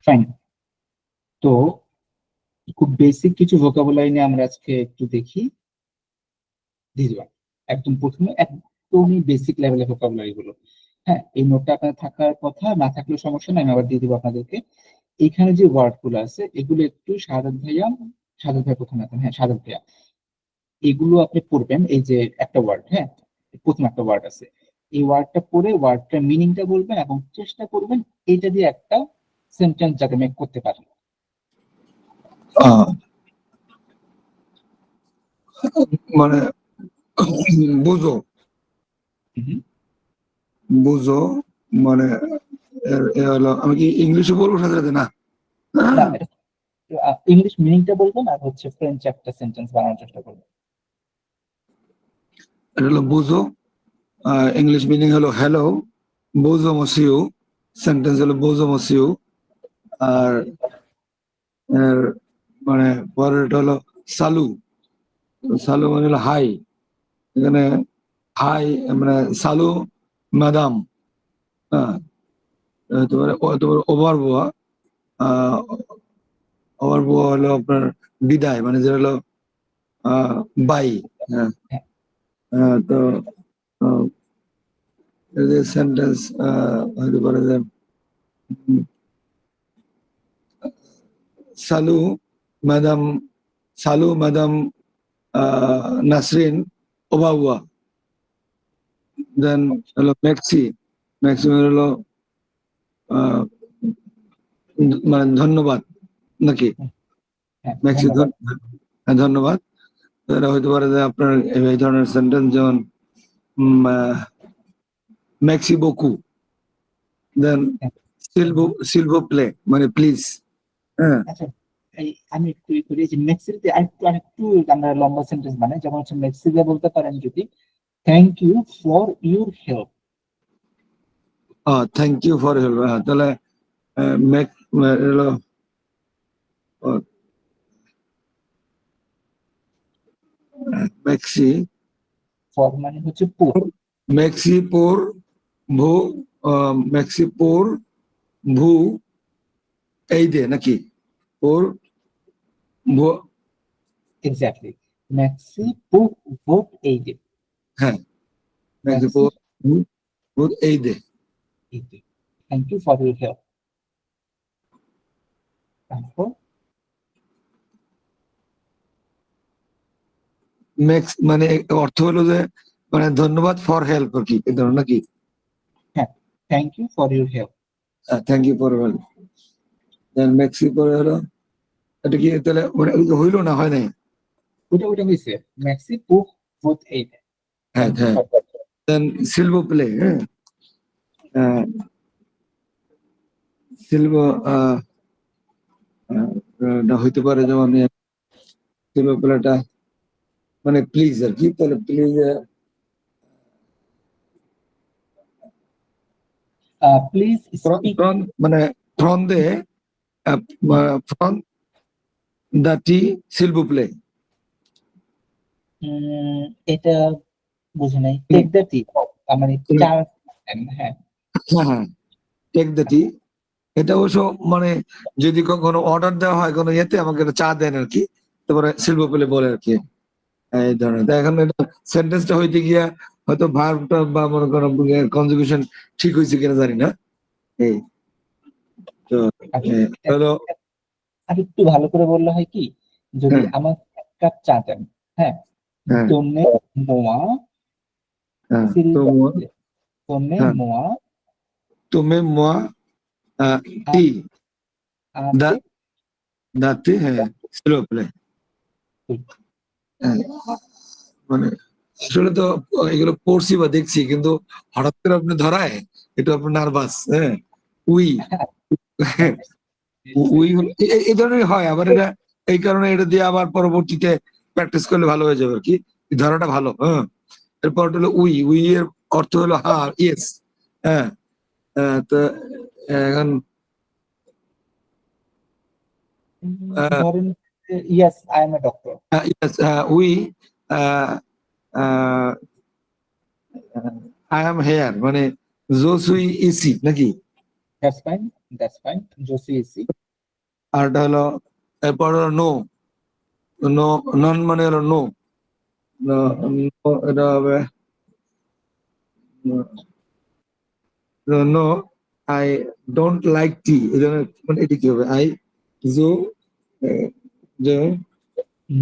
Fine. তো খুব basic কিছু ভোকাবুলারি নিয়ে আমরা আজকে একটু দেখি। দিয়ে দিলাম একদম প্রথমে একদমই বেসিক লেভেলের ভোকাবুলারি গুলো। হ্যাঁ, এই নোটটা আপনার থাকার কথা, না থাকলেও সমস্যা নাই, আমি আবার দিয়ে দিবো আপনাদেরকে। এখানে যে ওয়ার্ড গুলো আছে এগুলো একটু সাদত ভাইয়া প্রথমে আছেন, হ্যাঁ সাদত ভাইয়া, এগুলো আপনি পড়বেন। এই যে একটা ওয়ার্ড, হ্যাঁ প্রথম একটা ওয়ার্ড আছে, এই ওয়ার্ডটা পড়ে ওয়ার্ডটার মিনিংটা বলবেন এবং চেষ্টা করবেন এটা দিয়ে একটা সেন্টেন্স যাতে মেক করতে পারেন। মানে বুঝো, হুম। বুঝো মানে হলো, আমি কি ইংলিশে বলবো সাথে সাথে? না, না, ইংলিশ মিনিংটা বলবেন আর হচ্ছে ফ্রেঞ্চ একটা সেন্টেন্স বানানোর চেষ্টা করবেন। এটা হলো বুঝো, ইংলিশ মিনিং হলো হ্যালো, বুঝো মসিউ, সেন্টেন্স হলো বুঝো মসিউ। আর এর মানে পরেরটা হলো সালু, সালু মানে হলো হাই। এখানে হাই মানে সালু ম্যাডাম, হ্যাঁ তোমার ওভার বোয়া, ওভার বোয়া হলো আপনার বিদায়, মানে যেটা হলো বাই। হ্যাঁ, হ্যাঁ, তো সেন্টেন্স হতে পারে যে সালু ম্যাডাম, সালু ম্যাডাম নাসরিন ওবাউয়া। দেন হলো মেক্সি, মেক্সি হলো মানে ধন্যবাদ নাকি? হ্যাঁ মেক্সি ধন্যবাদ। ধন্যবাদ। এটা হইতে পারে যে আপনার এই ধরনের সেন্টেন্স, যেমন মেক্সি বকু, দেন হ্যাঁ, সিলভো প্লে মানে প্লিজ। হ্যাঁ, আচ্ছা, আমি একটু করি যে মেক্সিতে আরেকটু আরেকটু আমরা লম্বা সেন্টেন্স বানাই, যেমন হচ্ছে মেক্সি দিয়ে বলতে পারেন যদি thank you for your help. Thank you for help. তাহলে মেক হলো মেক্সি, ফর মানে হচ্ছে পুর। মেক্সি পোর ভু, মেক্সি পোর ভু এই দে নাকি? পোর ভু, এক্স্যাক্টলি, মেক্সি পুর ভোট এই যে, হ্যাঁ মেক্সি মেক্সি পোর ভু ভু এই দে। এই যে, thank you for your help. তারপর মেক্স মানে অর্থ হলো যে মানে ধন্যবাদ ফর হেল্প আর কি, এই ধরনের নাকি? হ্যাঁ, thank you for your help. Thank you for help. Then মেক্সি পরে হলো, এটা কি তাহলে মানে হইলো না, হয় নাই? ওটা ওটা হয়েছে, মেক্সি পুর ভোট এই যে, হ্যাঁ থ্যাংক ইউ হ্যাঁ। ফর। দেন সিলভো প্লে, হ্যাঁ সিলভো হইতে পারে যেমন সিলভো প্লেটা মানে প্লিজ আর কি। তাহলে প্লিজ প্লিজ স্পিক। মানে ফ্রন দে, ফ্রন দা টি সিলভো প্লে। এটা বুঝে নাই, টেক দ্য টি, মানে চা। হ্যাঁ, হ্যাঁ হ্যাঁ, টেক দ্য টি। এটা অবশ্য মানে যদি কখনো অর্ডার দেওয়া হয় কোনো ইয়েতে, আমাকে একটা চা দেন আর কি, তারপরে সিলভো প্লে বলে আর কি, এই ধরনের। তাই এখন এটা সেন্টেন্সটা হইতে গিয়া হয়তো ভার্বটা বা মনে করো কনজুগেশন ঠিক হয়েছে কিনা জানি না। এই তো আমি হলো, আর একটু ভালো করে বললে হয় কি, যদি হ্যাঁ আমার এক কাপ চা দেন, হ্যাঁ, হ্যাঁ দোনে মোয়া হ্যাঁ, তো সিলভা, দোনে হ্যাঁ মোয়া তুমি মোয়া টি দা আতে। দাতে, হ্যাঁ সিলভো প্লে। মানে আসলে তো এগুলো পড়ছি বা দেখছি, কিন্তু হঠাৎ করে আপনি ধরায় একটু আপনি নার্ভাস। হ্যাঁ, উই, উই এই ধরনের হয় আবার এটা, এই কারণে এটা দিয়ে আবার পরবর্তীতে প্র্যাকটিস করলে ভালো হয়ে যাবে আর কি, ধরাটা ভালো। হ্যাঁ, এরপর হলো উই, উই এর অর্থ হলো হ্যাঁ ইয়েস। হ্যাঁ, তো এখন ধরেন yes I am a doctor. Yes, we I am here মানে জো সুই ইসি নাকি? That's fine, that's fine. জো সি এসি। আর এটা হলো এরপর হলো নো। নো, নন মানে হলো নো। এটা হবে no, I don't like tea. মানে এটি কি হবে? আই জো যে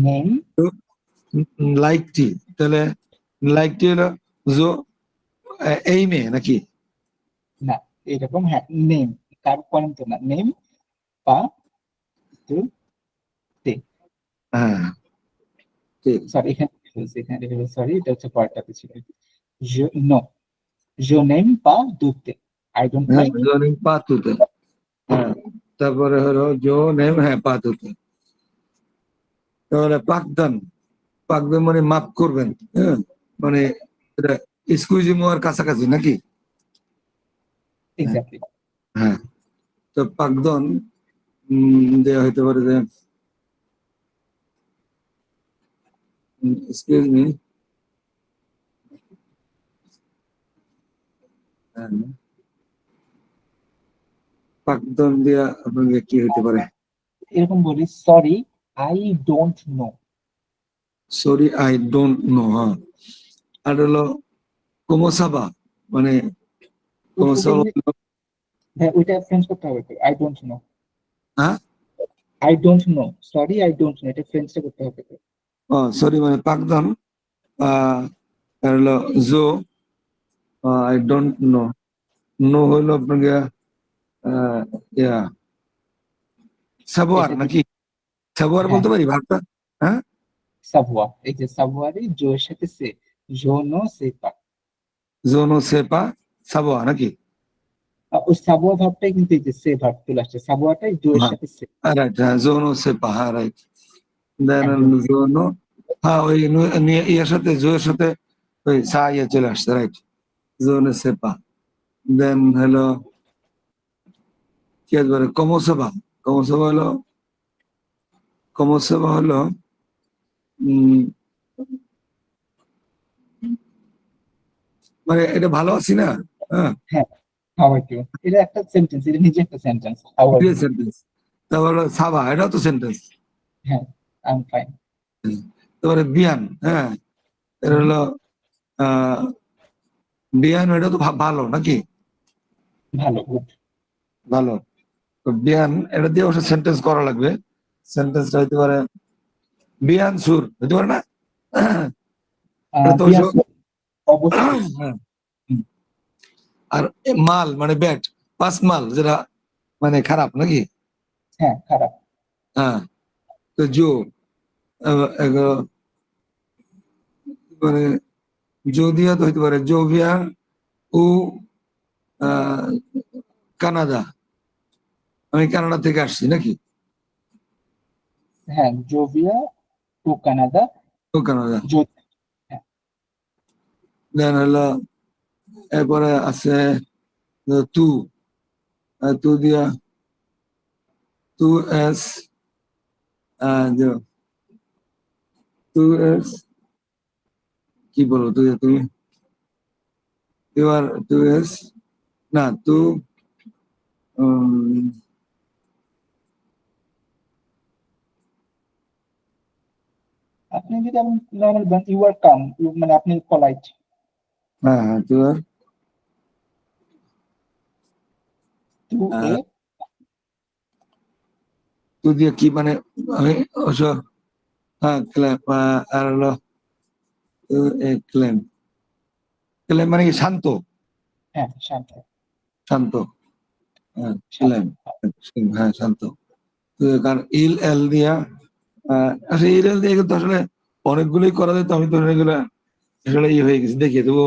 নেম। লাইক টি, তাহলে লাইক টি হলো জো এই মেয়ে নাকি? না, এরকম, হ্যাঁ, নেম। কার পয়েন্ট তো না, নেম পা তু তে। হ্যাঁ, ঠিক। সরি, এখানে সরি, এটা হচ্ছে পরেরটাতে ছিল। নো, জো নেম পা দুতে। আই ডোন্ট হ্যাঁ, লাইক। জো নেম পাতুতে। হ্যাঁ, তারপরে হলো জো নেম, হ্যাঁ, পাতুতে। তাহলে পাকদান। পাকদান মানে মাফ করবেন। হ্যাঁ, মানে এটা স্কুইজি মোয়ার কাছাকাছি নাকি? হ্যাঁ, এক্স্যাক্টলি। হ্যাঁ। তো পাকদন দেওয়া হইতে পারে যে এক্সকিউজ মি, পাকদন দেওয়া আপনাকে কি হইতে পারে? এরকম বলি, sorry I don't know. Sorry I don't know. হ্যাঁ, আর হলো কোমোসাবা, মানে ওটা কোমোসাবা। হ্যাঁ, ওইটা ফ্রেঞ্চ করতে হবে তো, আই ডোন্ট নো। হ্যাঁ, I don't know, sorry I don't know, এটা ফ্রেঞ্চটা করতে হবে তো। ও সরি মানে পাকদন। আর হলো জো আই ডোন্ট নো। নো হইলো আপনাকে আহ, ইয়া সাবোয়ার এটা নাকি? সাবোয়ার হ্যাঁ, বলতে পারি ভাবটা। হ্যাঁ, সাভোয়া। এই যে সাভোয়ারে জো এর সাথে সে, জো নো সে পা। জোনো সেপা সাবোয়া নাকি? ওই সাভোয়া ভাবটাই কিন্তু এই যে সে ভাব চলে আসছে, সাভোয়াটাই জো এর হ্যাঁ, সাথে সে। রাইট, হ্যাঁ, জোনো সেপা, হ্যাঁ, রাইট। দেন একদম। জোনো, হ্যাঁ, ওই ইয়ার সাথে জোয়ের সাথে ওই সা ইয়ে চলে আসছে, রাইট। জোনো সেপা। দেন হলো কি আসবে? কমোসেবা। কমোসেবা হলো, কমোসেবা হলো উম, মানে এটা ভালো আছি না? হ্যাঁ, হ্যাঁ, হাউ আর ইউ, এটা একটা সেন্টেন্স, এটা নিজে একটা sentence, how are you. Sentence. তারপর হলো সাবা, এটাও তো সেন্টেন্স। হ্যাঁ, আই এম ফাইন। তারপরে বিয়ান, হ্যাঁ, এটা হলো আহ বিয়ান, এটা তো ভালো নাকি? ভালো, গুড। ভালো। তো বিয়ান এটা দিয়ে অবশ্য সেন্টেন্স করা লাগবে। সেন্টেন্সটা হইতে পারে বিয়ান সুর, হইতে পারে না? এটা তো অবশ্য বিয়াস, অবশ্যই। হ্যাঁ। আর মাল মানে ব্যাট, পাস মাল যেটা মানে খারাপ নাকি? হ্যাঁ, খারাপ। হ্যাঁ, তো জো মানে জো দিয়া তো হইতে পারে জোভিয়া ও আহ, কানাডা। আমি কানাডা থেকে আসছি নাকি? হ্যাঁ, জোভিয়া টু কানাডা। ও কানাডা। জো, হ্যাঁ, দেন হলো এরপরে আছে তু, তু দিয়া তু এস, তু এস কি বলবো? তুমি ইউ আর টু এস, না তু উম, আপনি যদি নর্মাল বলেন ইউ আর কাম, মানে আপনি পলাইট। হ্যাঁ, হ্যাঁ, তু আর টু এ। তু দিয়ে কি মানে? আমি অবশ্য হ্যাঁ ক্লেম, আর হলো ক্লেম। ক্লেম মানে কি? শান্ত। হ্যাঁ, শান্ত। শান্ত, হ্যাঁ, শান্ত। ক্লেম। হ্যাঁ, শান্ত। তো কারণ ইল এল দিয়া আসলে ইল এল দিয়ে কিন্তু আসলে অনেকগুলোই করা যায়, তো আমি তো এগুলো আসলে ইয়ে হয়ে গেছে, দেখি তবু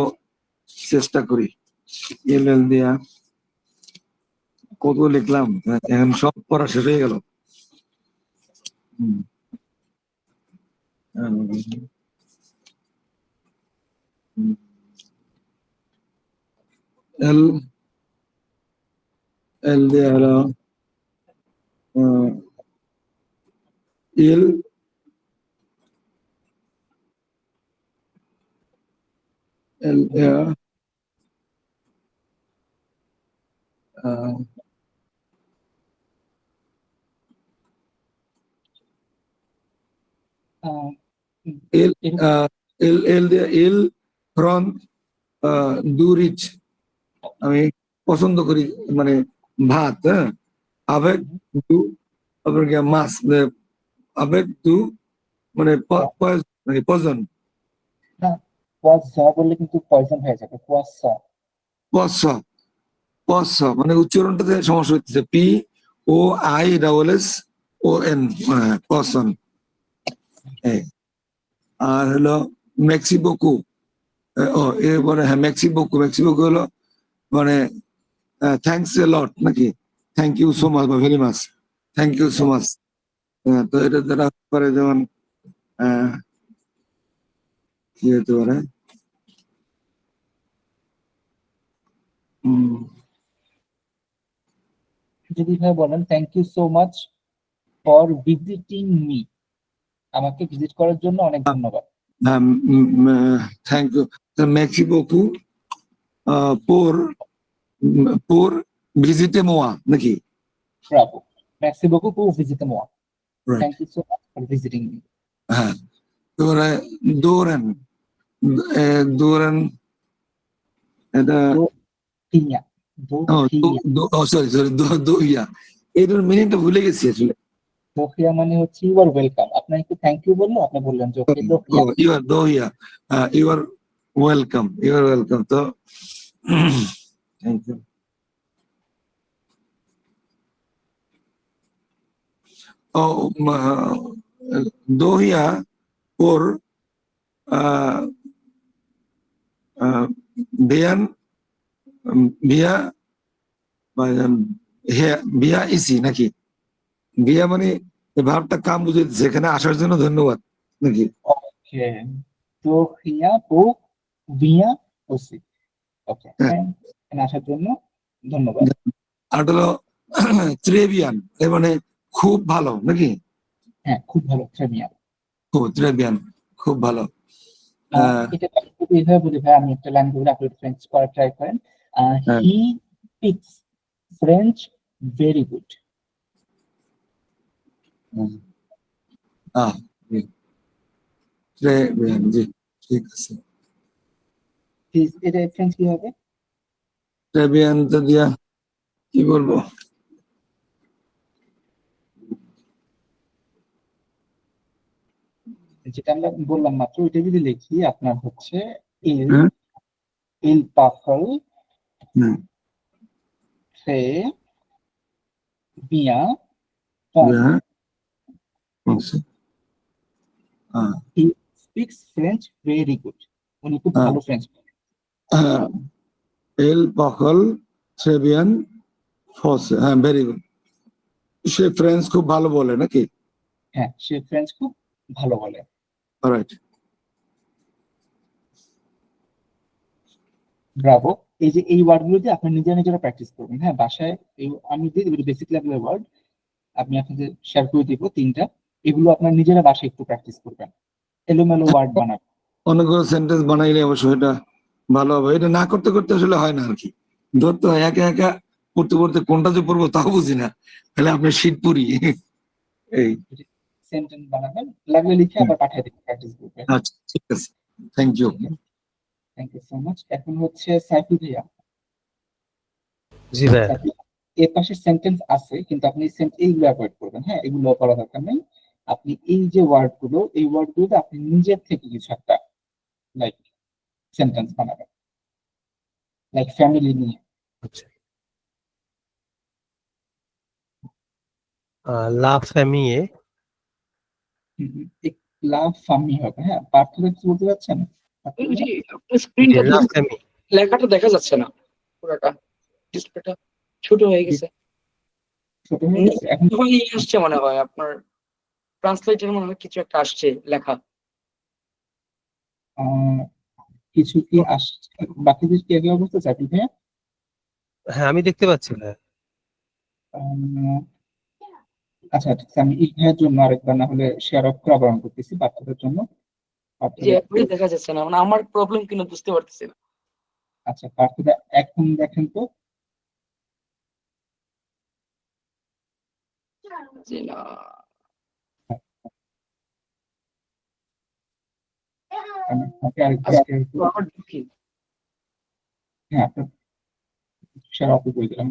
চেষ্টা করি। ইল এল দিয়া কত লিখলাম, এখন সব পড়া শেষ হয়ে গেল। হুম, এল, এল দিয়া হলো ইল এল আহ, উম, এল এরকম এল এল দিয়ে এল ফ্রন দু রিচ, আমি পছন্দ করি মানে ভাত, হ্যাঁ। আবেগ দু, আপনার কি মাছ, আবেগ দু মানে মানে পজন, না, কুয়াশা বললে কিন্তু পয়জন হয়ে যাবে, কুয়াশা। পশ পশ মানে উচ্চারণটাতে সমস্যা হচ্ছে, P O I double S O N, পসন। আর হলো মেক্সিবোকু, ও এরপরে হ্যাঁ মেক্সিবোকু, মেক্সিবোকু হলো মানে থ্যাংকস এ লট নাকি, থ্যাংক ইউ সো মাচ বা very much, thank you so much. তো এটা দ্বারা পারে যেমন কি হতে পারে, যদি ভাই বলেন thank you so much for visiting me, আমাকে ভিজিট করার জন্য অনেক ধন্যবাদ। থ্যাংক ইউ, মেক্সিবোকু পোর পোর ভিজিটে মোয়া নাকি, Bravo, maxi beaucoup pour visiter moi, right. thank you so much for visiting me. হ্যাঁ, তারপরে দৌড়েন, দৌড়েন, এটা do tinha do tinha sorry sorry দইয়া, এটার মিনিংটা ভুলে গেছি আসলে। দোহিয়া মানে হচ্ছে ইউ আর ওয়েলকাম, আপনার একটু থ্যাংক ইউ বললো, আপনি বললেন যে ওকে ও দোহিয়া। ইউ আর দইয়া, you are welcome, you are welcome. তো থ্যাংক ইউ। ও দহিয়া ওর বেয়ান, বিয়া বিয়া ইসি নাকি, বিয়া মানে এই ভাবটা কাম বুঝাইতেছে, এখানে আসার জন্য ধন্যবাদ নাকি। ওকে, দোহিয়া পো ভিয়া ওসি, ওকে হ্যাঁ, থ্যাংক, এখানে আসার জন্য ধন্যবাদ। আর হলো ত্রেবিয়ান, এর মানে খুব ভালো নাকি, হ্যাঁ, খুব ভালো, ট্রেমিয়া। খুব ত্রেবিয়ান, খুব ভালো। আহ, এটা যদি এইভাবে বলি ভাই, আমি একটা লাইন বলি, আপনি ফ্রেঞ্চ করা ট্রাই করেন। হ্যাঁ, he speaks French very good. আহ, জি, ত্রেবিয়ান, জি, ঠিক আছে। এটা ফ্রেঞ্চ কি হবে? ত্রেবিয়ান তো দিয়া কি বলবো, যেটা আমরা বললাম মাত্র, ওইটা যদি লিখি আপনার হচ্ছে ইল হ্যাঁ, ইল পাফল হ্যাঁ, সে বিয়া ফন, হ্যাঁ, আচ্ছা, হি স্পিক্স ফ্রেঞ্চ ভেরি গুড, উনি খুব ভালো ফ্রেঞ্চ বলেন। এল পাখল ট্রেবিয়ান ফসে, হ্যাঁ ভেরি গুড, সে ফ্রেঞ্চ খুব ভালো বলে নাকি, হ্যাঁ, সে ফ্রেঞ্চ খুব ভালো বলে। রাইট। ব্রাভো। এই যে এই ওয়ার্ড গুলো দিয়ে আপনি নিজেরা নিজেরা প্র্যাকটিস করবেন, হ্যাঁ বাসায়। এই আমি দিয়ে দেবো বেসিক লেভেলের ওয়ার্ড, আপনি আপনাদের শেয়ার করে দিব তিনটা, এগুলো আপনার নিজেরা বাসায় একটু প্র্যাকটিস করবেন, এলোমেলো ওয়ার্ড বানাবেন। অনেকগুলো সেন্টেন্স বানাইলে অবশ্যই এটা ভালো হবে, এটা না করতে করতে আসলে হয় না আর কি, ধরতে হয় একা একা পড়তে পড়তে কোনটা যে পড়বো তাও বুঝি না, তাহলে আপনার শীত পুরি এই। সেন্টেন্স বানাবেন, লাগলে লিখে হুম, আবার পাঠিয়ে দিবেন প্র্যাকটিস গ্রুপে। আচ্ছা ঠিক আছে, থ্যাংক ইউ। ঠিক আছে, থ্যাংক ইউ সো মাচ। এখন হচ্ছে সাইফুল ভাইয়া। জি ভাইয়া। সাইফুল, এর পাশে সেন্টেন্স আছে কিন্তু আপনি এইগুলো অ্যাভয়েড করবেন, হ্যাঁ এগুলো করা দরকার নেই। আপনি এই যে ওয়ার্ড গুলো, এই ওয়ার্ড গুলোতে আপনি নিজের থেকে কিছু একটা লাইক সেন্টেন্স বানাবেন, লাইক ফ্যামিলি নিয়ে। আচ্ছা, লা ফ্যামিয়ে। লাভ ফামি হবে, হ্যাঁ পার্থক্য কিছু বলতে পারছেন? এই যে আপনার স্ক্রিনটা লা তো ফ্যামি। লেখাটা দেখা যাচ্ছে না, পুরোটা ডিসপ্লেটা ছোট হয়ে গেছে। ছোট হয়ে গেছে এখন? হয়ে আসছে মনে হয় আপনার ট্রান্সলেটের মনে হয় কিছু একটা আসছে লেখা। আহ, কিছু কি আসছে, বাকিদের কি একই অবস্থা চাকরি ভাইয়া? হ্যাঁ আমি দেখতে পাচ্ছি ভাইয়া। আহ, আচ্ছা ঠিক আছে, আমি ইভার জন্য আরেকবার না হলে শেয়ার অফ করে আবার on করতেছি বাচ্চাদের জন্য। যে বাচ্চাদের একটু, একবারে দেখা যাচ্ছে না, মানে আমার প্রবলেম কিনা বুঝতে পারতেছি না। আচ্ছা বাচ্চাদের এখন দেখেন তো। যে না আমি আপনাকে আরেকবার আচ্ছা, share তো করি। আমার দুঃখী। হ্যাঁ, আপনার share off করে দিলাম।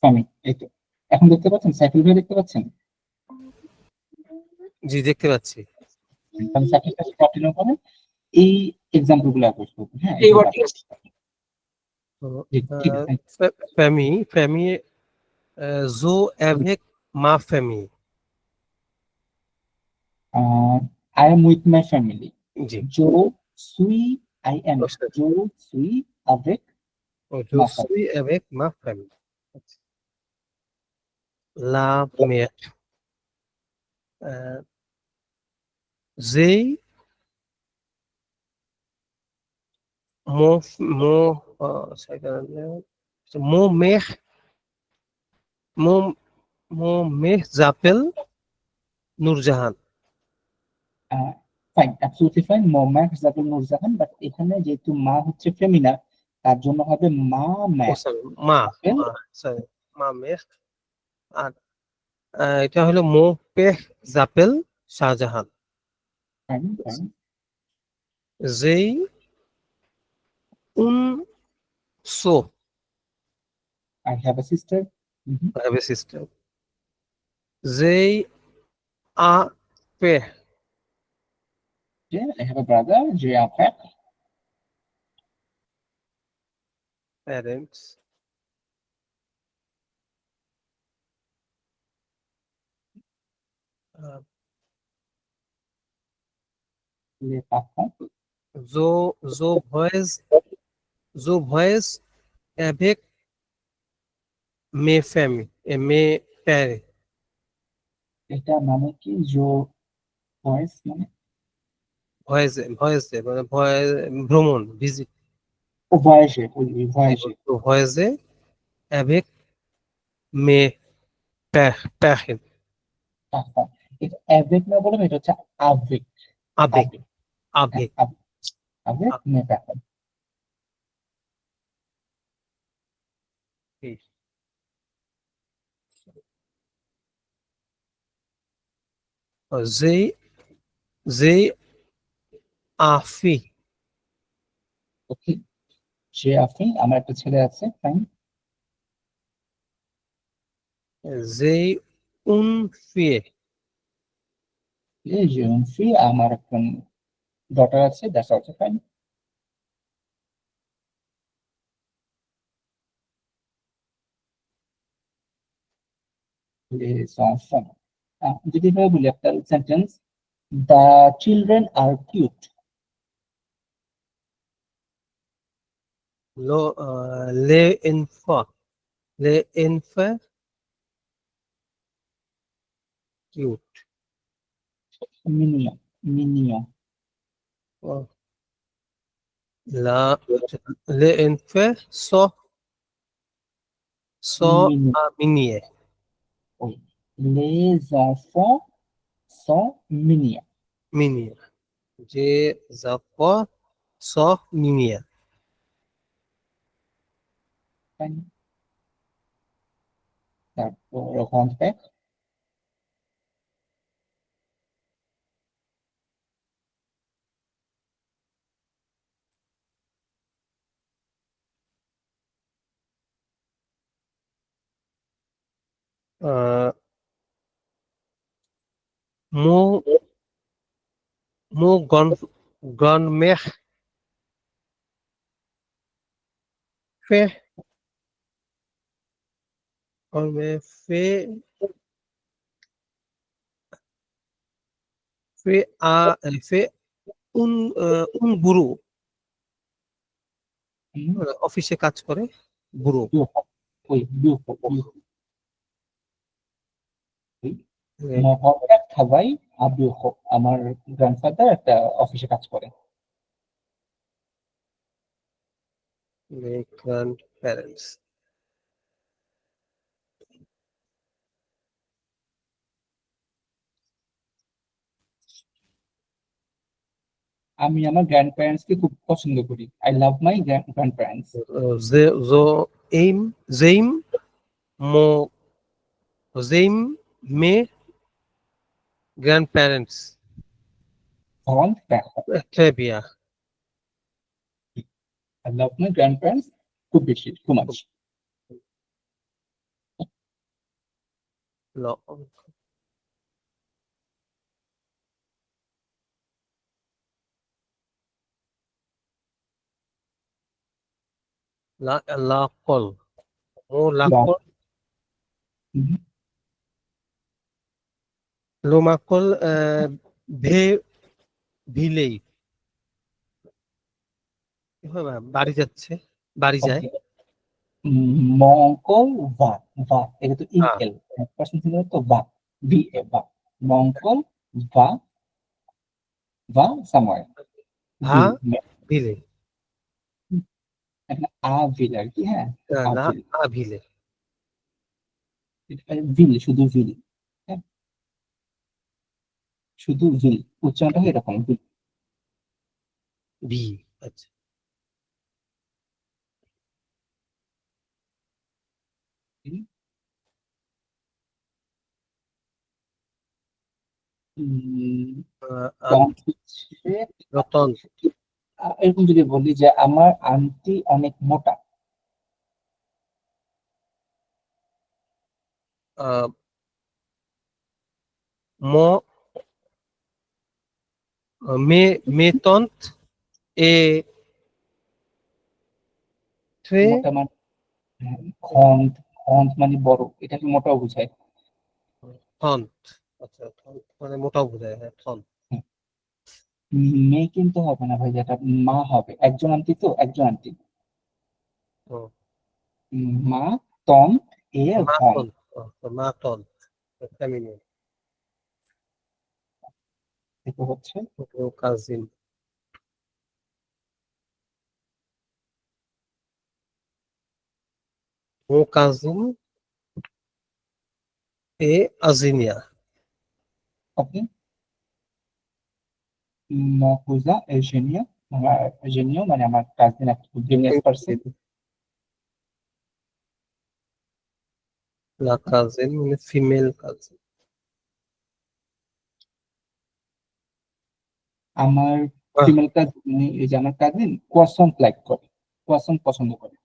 আমি এই তো এখন দেখতে পাচ্ছেন, সাইকেল ভাই দেখতে পাচ্ছেন? জি দেখতে পাচ্ছি। তাহলে সাইকেল কাছে কন্টিনিউ করেন, এই এক্সাম্পল গুলো অ্যাপ্রোচ করবেন। হ্যাঁ, এইবার ঠিক আছে। তো জি, ঠিক আছে। famille जो avec ma famille। I am with my family. জি जो suis, I am, আচ্ছা, जो suis avec je ma famille. suis avec ma famille। La mère j'ai mon mère mon mon mère s'appelle Nurjahan. Fine, absolutely fine. Mohammad Jafar Nurjahan, but এখানে যেহেতু মা হচ্ছে ফেমিনা, তার জন্য হবে মা ও ম্যাথ। সরি মা সরি মা মেঘ। আর এটা হলো মো পেহ জাপেল শাহজাহান। Fine fine. যেই উন so I have a sister. Have a sister. যেই আ পেহ আই হ্যাভ এ ব্রাদার, যে আফেক। প্যারেন্টস লে পাপা। जो जो ভয়েস avec mes famille et mes parents। এটা মানে কি? জো ভয়েস মানে ভয়েসে মানে ভ্রমণ ভিজিট। ও ভয়েসে, ওই ভয়েসে। ভয়েসে avec mes parents। আচ্ছা, এটা অ্যাভেক না বললাম, এটা হচ্ছে আবেক। আবেগ আবেক। হ্যাঁ, আবেগ আবেক। আবেক মে পাপা। আবেগ। যেই যেই আফি ওকে, যে আপনি, আমার একটা ছেলে আছে। ফাইন। যেই উন ফিয়ে এই যে ফি, আমার একটা ডটার আছে, that's also fine. Les enfants. যদি এভাবে বলি একটা sentence, the children are cute. লো লে ইনফা লে ইনফা কিউট। মিনিয়ন, মিনিয়ন। লা লে ইনফা সো সো মিনিয়ন। মিনিয়ে Oui. Les enfants sont mignons. মিনিয়ে যে জাপা সো মিনিয়ে। Fine. তারপর হর্নব্যাক। মো মো গন মেখ ফে ফে ফে আ ফে উন উন বুড়ো অফিসে কাজ করে বুড়ো। Beautiful. Oui, beautiful, beautiful. Oui. Mon husband travaille à bureau. আমার গ্র্যান্ডফাদার একটা অফিসে কাজ করে। Grandparents. আমি আমার গ্র্যান্ড প্যারেন্টস কে খুব পছন্দ করি। I love my grandparents. যেইম যেইম মো যেইম মে grandparents, von Pech, Trebia, তাহলে আপনার গ্র্যান্ড প্যারেন্টস খুব বেশি, too much. Lo, Lakol, Mo Lakol, Lomakol, Ve Vilei, কি হয় ভাই? বাড়ি যাচ্ছে, বাড়ি যায়। মঙ্কল বা, বা এটা তো হ্যাঁ। ইএল, পার্সন ছিল তো বা, বি এ বা, মঙ্কল বা, বা সামওয়্যার, ভা ভিলে, এখানে আ ভিল আর কি, হ্যাঁ লা আভিল, আ ভিলে, ভিল শুধু ভিল, হ্যাঁ শুধু ভিল, উচ্চারণটা হয় এরকম ভিল। ভি, আচ্ছা। তখন হচ্ছে, রতন, এরকম যদি বলি যে আমার আন্টি অনেক মোটা, ম মেতন্ত এ থ্রে মোটা মানে খন্ড, খন্ড মানে বড়, এটাকে মোটাও বোঝায়। থন্ত, আচ্ছা থন্ত মানে মোটাও বোঝায়, হ্যাঁ থন্ত। মেয়ে কিন্তু হবে না ভাই, যেটা মা হবে, একজন আন্টি তো, একজন আন্টি। মা তম এ ভন, মাতন্ত, মাতন্ত ফ্যামিলি, এটা হচ্ছে কাজিন, ও কাজিন এ আজিনিয়া, ওকে। মকুজা এজেনিয়া, আমার এজেনিয়া মানে আমার কাজিন, একটা জিনিয়াস পার্সন। লা কাজিন মানে ফিমেল কাজিন। আমার ফিমেল কাজিন, এই যে আমার কাজিন ক্রোয়াসন্ট লাইক করে, ক্রোয়াসন্ট পছন্দ করে।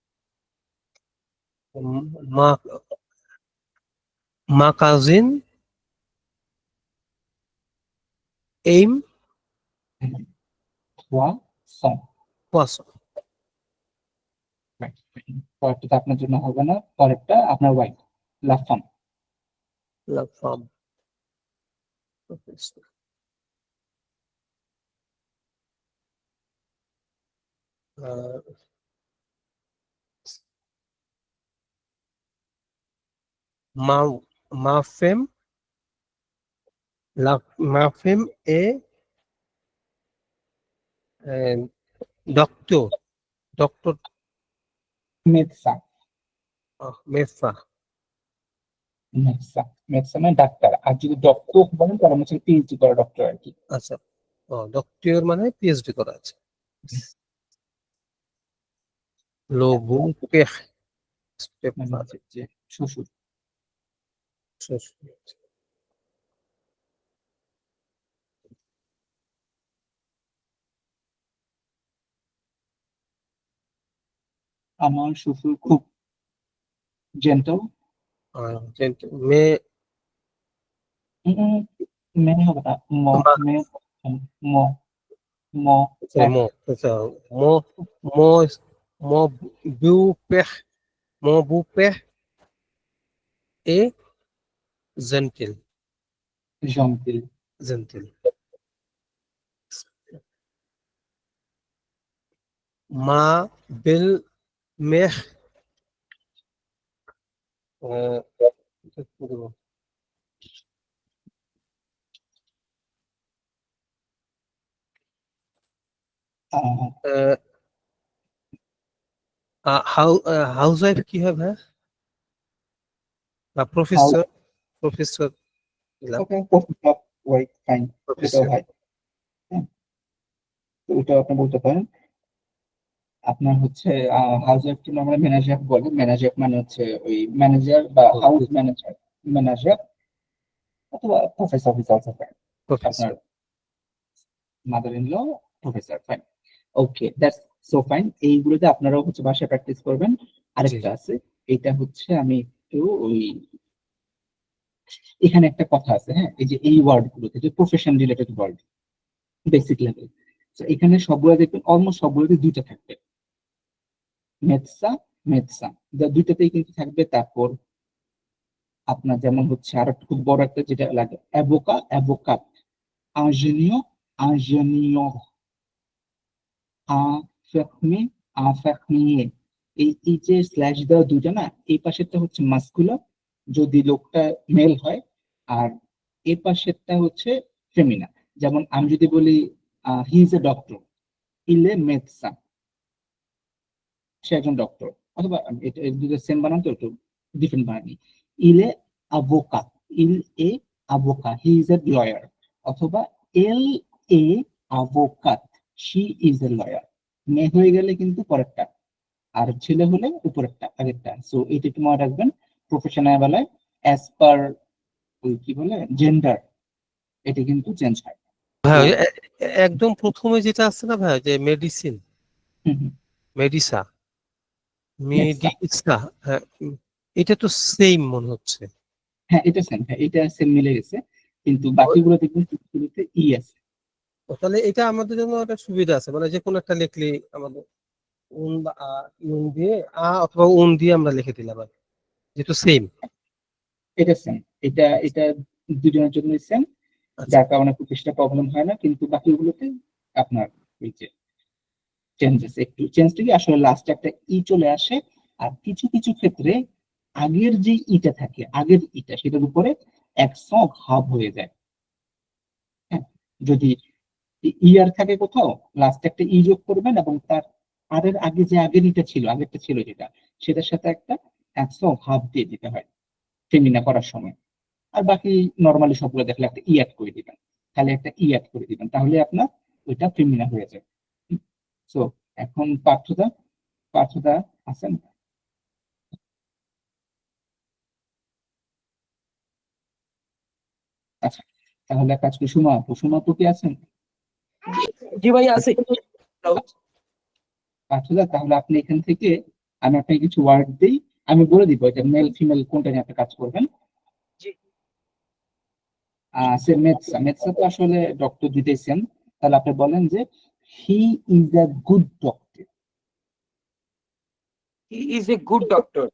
মা মা কাজিন এইম ক্রোয়াসন্ট, পোয়াসন, পরেরটা আপনার জন্য হবে না, পরেরটা আপনার ওয়াইফ লাফাম। লা ফাম, মা মাফেম, লা মাফেম এ ডক্টর, ডক্টর মেদসা, মেফা, মেদসা, মেদসা মানে ডাক্তার, আর যদি ডক্টর বলেন তাহলে হচ্ছে পিএইচডি করা ডক্টর আর কি। আচ্ছা ডক্টর মানে পিএইচডি করা আছে। লোবু পেখ, মানে হচ্ছে যে শ্বশুর। আমার শ্বশুর খুব জেন্টল। মে মেনে হবে না, ম, মে, ম, ম, মো, আচ্ছা মো মো মো বু পেখ, মো বু পেখ এ জেন্টিল, জন্টিল। জেন্টিল। মা বিল মেখ, হাউস ওয়াইফ কি হয় ভাই, বা প্রফেসর, প্রফেসর ওকে, ওয়াইফ ফাইন, এটাও প্রফেসর, হয়। হ্যাঁ, তো ওটাও আপনি বলতে পারেন। আপনার হচ্ছে হাউস ওয়াইফকে আমরা ম্যানেজার বলি, ম্যানেজার মানে হচ্ছে ওই ম্যানেজার বা হাউস ম্যানেজার, ম্যানেজার। অথবা professor is also fine, professor. আপনার mother in law professor, fine. Okay, that's so fine. এইগুলোতে আপনারাও হচ্ছে ভাষা প্র্যাকটিস করবেন। আরেকটা আছে, এটা হচ্ছে আমি একটু ওই এখানে একটা কথা আছে, হ্যাঁ, এই যে এই ওয়ার্ড গুলোতে যে profession related word basic level, তো এখানে সবগুলো দেখবেন অলমোস্ট সবগুলোতে দুইটা থাকবে, মেটসা মেটসা, দুইটাতেই কিন্তু থাকবে। তারপর আপনার যেমন হচ্ছে আর একটা খুব বড় একটা যেটা লাগে অ্যাভোকা অ্যাভোকাট, ইঞ্জিনিয়র ইঞ্জিনিয়র, আফেকমি আফেকমিয়ে। এই যে স্ল্যাশ দেওয়া দুইটা না, এই পাশেরটা হচ্ছে মাস্কুলার যদি লোকটা মেল হয়, আর এই পাশেরটা হচ্ছে ফেমিনা। যেমন আমি যদি বলি হি ইজ এ ডক্টর, ইলে মেডসা, সে একজন ডক্টর। অথবা এটা দুটো সেম বানান তো একটু ডিফারেন্ট বানানি, ইলে আভোকা, ইল এ আভোকা, হি ইজ এ লয়ার। অথবা এল এ আভোকাত, শি ইজ এ লয়ার। মেয়ে হয়ে গেলে কিন্তু পরেরটা, আর ছেলে হলে উপরেরটা আগেরটা। সো এটা একটু মনে রাখবেন প্রফেশনাল বেলায় অ্যাজ পার ওই কি বলে জেন্ডার এটা কিন্তু চেঞ্জ হয়। ভাই ওই একদম প্রথমে যেটা আছে না ভাই, যে মেডিসিন, হুম হুম, মেডিসা, মেডসা। মেডিসা, হ্যাঁ, এটা তো সেম মনে হচ্ছে। হ্যাঁ এটা সেম, হ্যাঁ এটা সেম মিলে গেছে, কিন্তু বাকিগুলো দেখবেন শুরুতে ই আছে। তাহলে এটা আমাদের জন্য একটা সুবিধা আছে, মানে যে কোনো একটা লিখলে আমাদের উন বা উন দিয়ে অথবা উন দিয়ে আমরা লিখে দিলাম আর কি, যেহেতু সেম। এটা সেম, এটা এটা দুজনের জন্য সেম, আচ্ছা যার কারণে খুব বেশি প্রবলেম হয় না। কিন্তু বাকিগুলোতে আপনার এই যে চেঞ্জেস, একটু চেঞ্জটা কি আসলে লাস্টে একটা ই চলে আসে, আর কিছু কিছু ক্ষেত্রে আগের যে ইটা থাকে, আগের ইটা সেটার উপরে একশো ভাব হয়ে যায়। হ্যাঁ, যদি ইয়ার থাকে কোথাও, লাস্টে একটা ই যোগ করবেন এবং তার আরের আগে যে আগের ইটা ছিল, আগেরটা ছিল যেটা, সেটার সাথে একটা একশো ভাব দিয়ে দিতে হয় ফেমিনা করার সময়। আর বাকি নর্মালি সবগুলো দেখলে একটা ই অ্যাড করে দিবেন, খালি একটা ই অ্যাড করে দিবেন, তাহলে আপনার ওইটা ফেমিনা হয়ে যাবে। সো এখন পার্থদা, পার্থদা আছেন? আচ্ছা, তাহলে এক কাজ করি, সুমা আপু, সুমা আপু কি আছেন? জি ভাই আছে। পার্থদা তাহলে আপনি এখান থেকে, আমি আপনাকে কিছু ওয়ার্ড দিই, আমি বলে দিব এটা মেল ফিমেল কোনটা নিয়ে আপনি কাজ করবেন। জি সে মেটসা, মেটসা তো আসলে ডক্টর দুইটাই সেম। তাহলে আপনি বলেন যে he is a good doctor. He is a good doctor.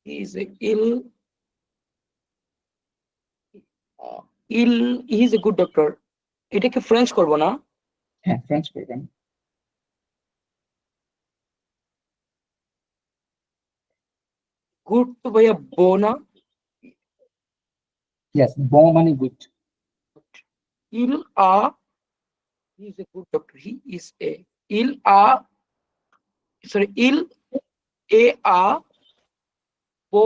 He is a ill ill he is a good doctor. এটা কি ফ্রেঞ্চ করব না? হ্যাঁ ফ্রেঞ্চ করবেন। গুড তো ভাইয়া বো না? ইয়েস, ব মানে গুড। ইল আ he is a good doctor. He is a ইল আ সরি ইল এ আ বো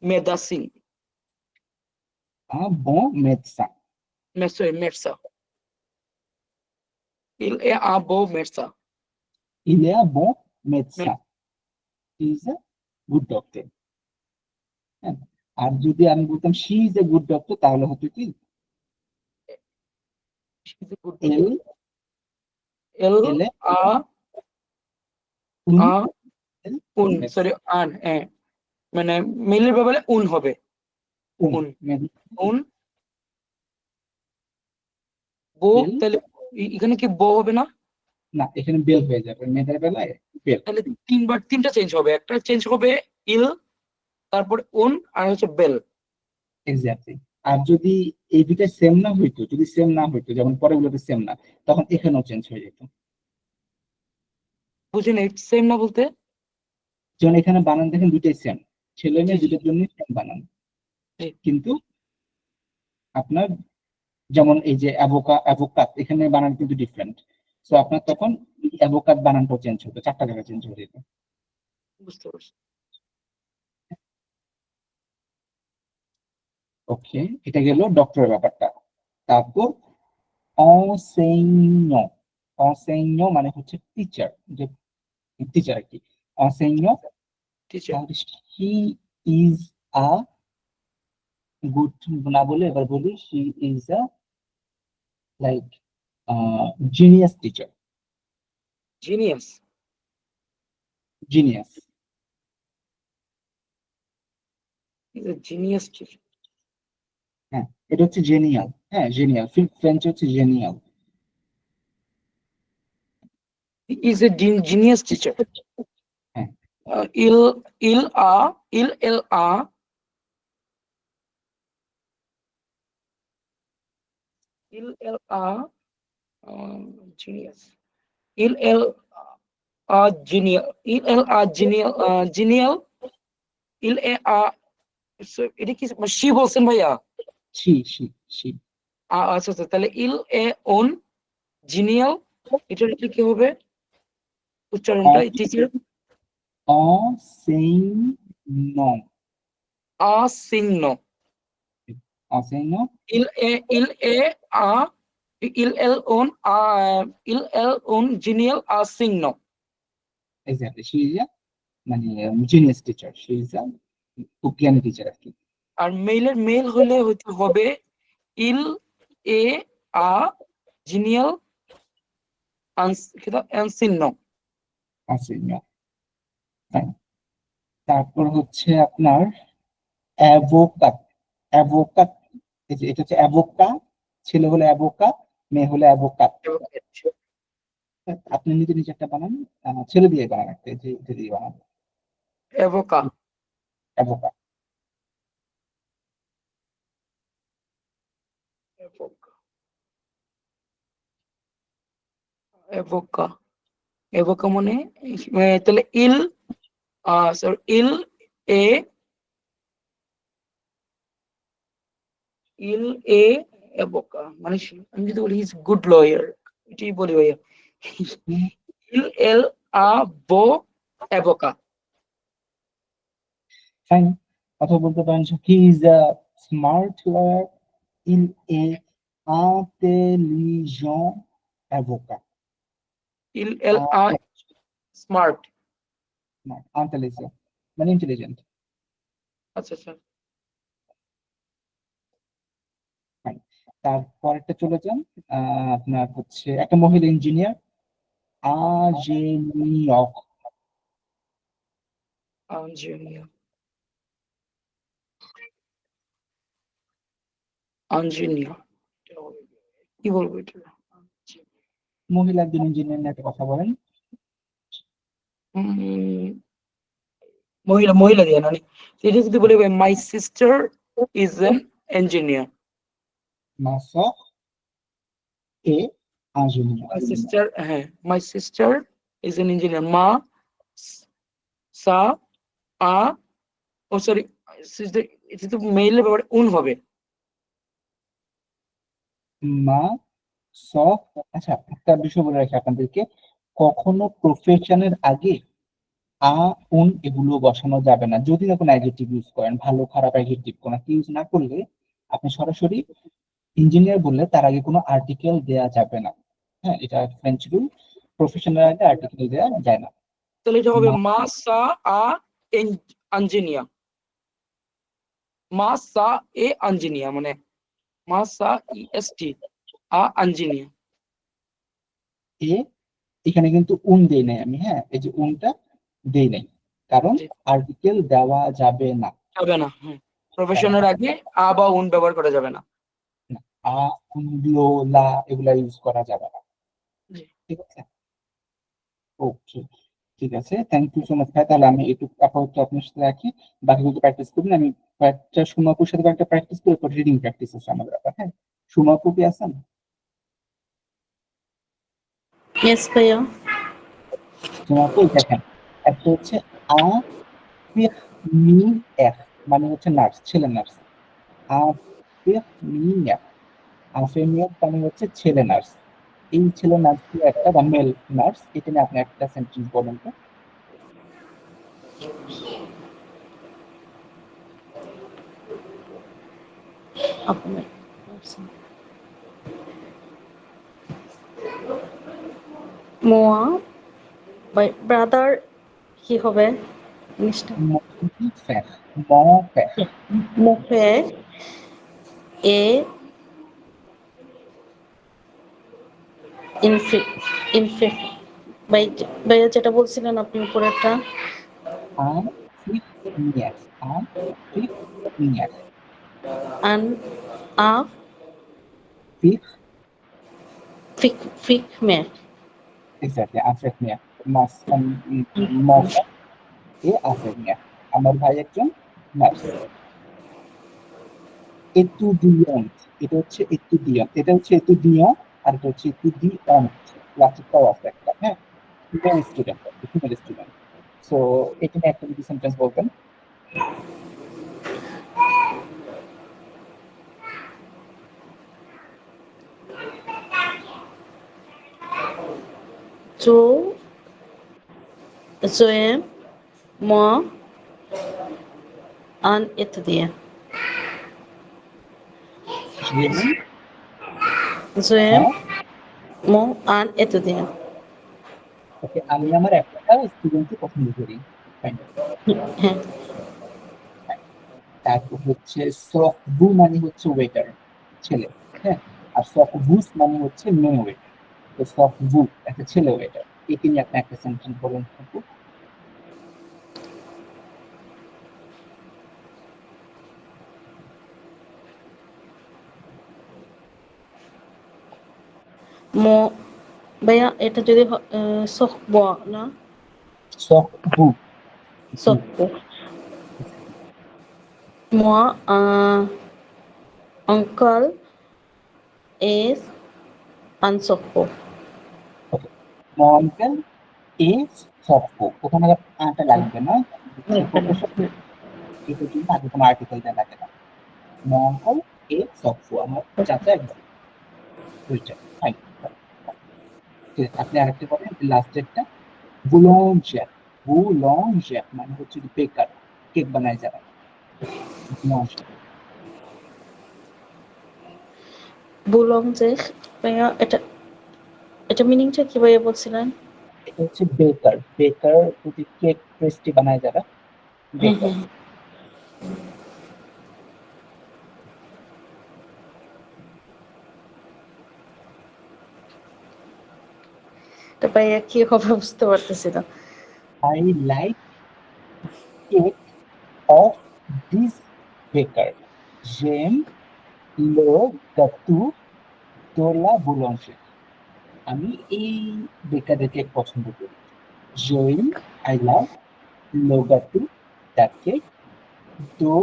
মেদাসিন। ব মেটসা, Sorry, Metsa. Il e a bo Metsa. ইলে আ ব মেটসা, ইজ এ গুড ডক্টর। হ্যাঁ, আর যদি আমি বলতাম she is a good doctor, তাহলে হতো কি She's a good L doctor. L এলে A উন A L un মেটসা, sorry an মানে মেলের ব্যাপারে উন হবে। উন উন মেবি উন বো, এল, তাহলে এখানে কি বো হবে না? না এখানে বেল হয়ে যাবে, মেয়েদের বেলায় বেল। তাহলে তিনবার তিনটা চেঞ্জ হবে, একটা চেঞ্জ হবে ইল, তারপর উন, আর হচ্ছে বেল। এক্স্যাক্টলি। আর যদি এই দুইটা সেম না হইতো, যদি সেম না হইতো, যেমন পরেরগুলোতে সেম না, তখন এখানেও চেঞ্জ হয়ে যেত। বুঝেন সেম না বলতে? যেমন এখানে বানান দেখেন দুইটাই সেম, ছেলে জি মেয়ে জি দুইটার জন্য সেম বানান, জি, কিন্তু আপনার যেমন এই যে অ্যাভোকা অ্যাভোকাত, এখানে বানান কিন্তু ডিফারেন্ট। সো আপনার তখন অ্যাভোকাত বানানটাও চেঞ্জ হতো, চারটা জায়গায় চেঞ্জ হয়ে যেত। বুঝতে পারছি। ওকে, এটা গেল ডক্টরের ব্যাপারটা। তারপর অসৈন্য, অসৈন্য মানে হচ্ছে টিচার, যে টিচার আর কি, অসৈন্য। টিচার। তাহলে হি ইজ আ গুড না বলে এবার বলি she is a like genius teacher. Genius. Genius is a genius teacher. হ্যাঁ, এটা হচ্ছে জেনিয়াল। হ্যাঁ, জেনিয়াল ফ্রেঞ্চ হচ্ছে জেনিয়াল। Is a genius teacher. হ্যাঁ, ইল ইল আ ইল এল আ ইল এল আ জিনিয়াস। ইল এল আ জিনিয়াল। ইল এল আ জিনিয়াল জিনিয়াল। ইল এ আ এটা কি শি বলছেন ভাইয়া? শি শি শি আচ্ছা আচ্ছা, তাহলে ইল এ ওন জিনিয়াল, এটার এটা কি হবে উচ্চারণটা টিচার? অসিগনো। আসিগ্ন। অসিগনো ইল এ আ ইল এল ওন ইল এল ওন জিনিয়াল আসিগ্ন। এক্স্যাক্টলি, শি ইজ আ মানে genius teacher, she is a খুব জ্ঞানী টিচার আর কি। আর মেইলের মেল হলে হতে হবে ইল এ আ জিনিয়াল আনসিগ্ন। অসিগনো। তারপর হচ্ছে আপনার অ্যাভোকাট। অ্যাভোকাট, এটা হচ্ছে অ্যাভোকা, ছেলে হলে অ্যাভোকা, মেয়ে হলে অ্যাভোকাট। আপনি নিজে নিজে একটা বানান, ছেলে দিয়ে বানান একটা, যে এটা দিয়ে বানান এভোকা। অ্যাভোকা। এভোকা এভোকা মানে তাহলে ইল সরি ইল এ ইল এ এভোকা মানে আমি যদি বলি ইজ গুড লয়ার, এটাই বলি ভাইয়া। ইল এল আ বো এভোকা। ফাইন। অথবা বলতে পারেন he is a smart lawyer, ইল এ ইন্টেলিজেন্ট অ্যাভোকা। ইল এল আ স্মার্ট। ইন্টেলিজেন্ট মানে ইন্টেলিজেন্ট। আচ্ছা আচ্ছা। তারপরটা চলে যান, আপনার হচ্ছে একটা মহিলা ইঞ্জিনিয়ার, আজেনিয়ক। ইঞ্জিনিয়ার ইঞ্জিনিয়ার কি বলবো এটা? মহিলা একজন ইঞ্জিনিয়ার নিয়ে একটা কথা বলেন। মহিলা মহিলা দিয়ে না, এটা যদি বলি my sister is an engineer. মাসা এ ইঞ্জিনিয়ার। মাই সিস্টার, হ্যাঁ my sister is an engineer. মা সা আ ও সরি সিস্টার, এটা তো মেইলের ব্যাপারে উন হবে। মা সফ। আচ্ছা, একটা বিষয় বলে রাখি আপনাদেরকে, কখনো প্রফেশনের আগে আ উন এগুলো বসানো যাবে না। যদি না কোনো অ্যাডজেক্টিভ ইউজ করেন, ভালো খারাপ অ্যাডজেক্টিভ কোনো ইউজ না করলে, আপনি সরাসরি ইঞ্জিনিয়ার বললে তার আগে কোনো আর্টিকেল দেয়া যাবে না। হ্যাঁ, এটা ফ্রেঞ্চ রুল। প্রফেশনের আগে আর্টিকেল দেয়া যায় না। তাহলে এটা হবে মা- মা সা আ ইঞ্জিনিয়ার। মা সা এ ইঞ্জিনিয়ার মানে মা সা ই এস টি আ ইঞ্জিনিয়ার। এ, এখানে কিন্তু উন দেই নাই আমি। হ্যাঁ, এই যে উনটা দেই নাই, কারণ জি। আর্টিকেল দেওয়া যাবে না। হবে না, হ্যাঁ প্রফেশনের আগে আ বা উন ব্যবহার করা যাবে না। না, আ উন লো লা এগুলা ইউজ করা যাবে না। জি। ঠিক আছে, ওকে, ঠিক আছে। থ্যাংক ইউ সো মাচ ভাই। তাহলে আমি একটু আপাতত আপনার সাথে রাখি, বাকিগুলো প্র্যাকটিস করবেন। আমি কয়েকটা সুমাপুর সাথে কয়েকটা প্র্যাকটিস করে রিডিং প্র্যাকটিস আছে আমাদের আবার। হ্যাঁ, সুমাপু কি আছেন? ইয়েস ভাইয়া। সুমাপু দেখেন, একটা হচ্ছে আ ফিখ মি এখ, মানে হচ্ছে নার্স, ছেলে নার্স। আ ফিখ মি এখ, আফেমিয়ক মানে হচ্ছে ছেলে নার্স। এই ছেলে নার্স একটা বা মেল নার্স, এটা নিয়ে আপনি একটা সেন্টেন্স বলেন তো। আপনার মোয়া বাই ব্রাদার কি হবে জিনিসটা? Faire. Mon faire. Mon père est ইনফে ভাইয়া যেটা বলছিলেন আপনি উপরেরটা Infirmière. Infirmière. আন আ Fir, ফিক মের exactly, infirmière. Mon frère est infirmière. আমার ভাই একজন নার্স। এতুডিয়ন্ট, এটা হচ্ছে এতুডিয়ন্ট, এটা হচ্ছে এতুডিয়ন, আর এটা হচ্ছে এতুডিয়ন্ট। লাস্টেরটাও আছে একটা, হ্যাঁ, female student, female student. So এখানে একটা যদি সেন্টেন্স বলবেন। জো জোয়েম ম আন এতুদিয়া J'aime, জোয়েম হ্যাঁ, ম আন এতুদিয়া ওকে, আমি আমার একটা স্টুডেন্টকে পছন্দ করি। Fine. হ্যাঁ তারপর হচ্ছে সকবু মানে হচ্ছে ওয়েটার, ছেলে, হ্যাঁ, আর সকবুস মানে হচ্ছে মেয়ে ওয়েটার। তো সকবু একটা ছেলে ওয়েটার, একে নিয়ে আপনি একটা সেন্টেন্স বলুন সকবু। ম ভাইয়া এটা যদি সহব না সকবু, সহব moi un uncle is unsokpo মঙ্গল এ সকবু, ওখানে আবার আটা লাগবে না, এটার জন্য আগে কোনো আর্টিকেল দেওয়া লাগে না। মঙ্গল এ সকবু, আমার চাচা একজন ওয়েটার। ফাইন, আপনি আরেকটা বলেন লাস্টেরটা। বুলঞ্জার, বুলঞ্জার মানে হচ্ছে বেকার, কেক বানায় যারা, বুলঞ্জার। boulanger ভাইয়া এটা এটা মিনিংটা কি ভাইয়া বলছিলেন এটা হচ্ছে বেকার, বেকার যদি কেক পেস্ট্রি বানায় যারা, বেকার। এটা ভাইয়া কি হবে বুঝতে পারতেছি না I like cake of this baker. J'aime le gâteau de la boulangerie. আমি এই বেকারের কেক পছন্দ করি। J'aime, I love le gâteau, that cake, de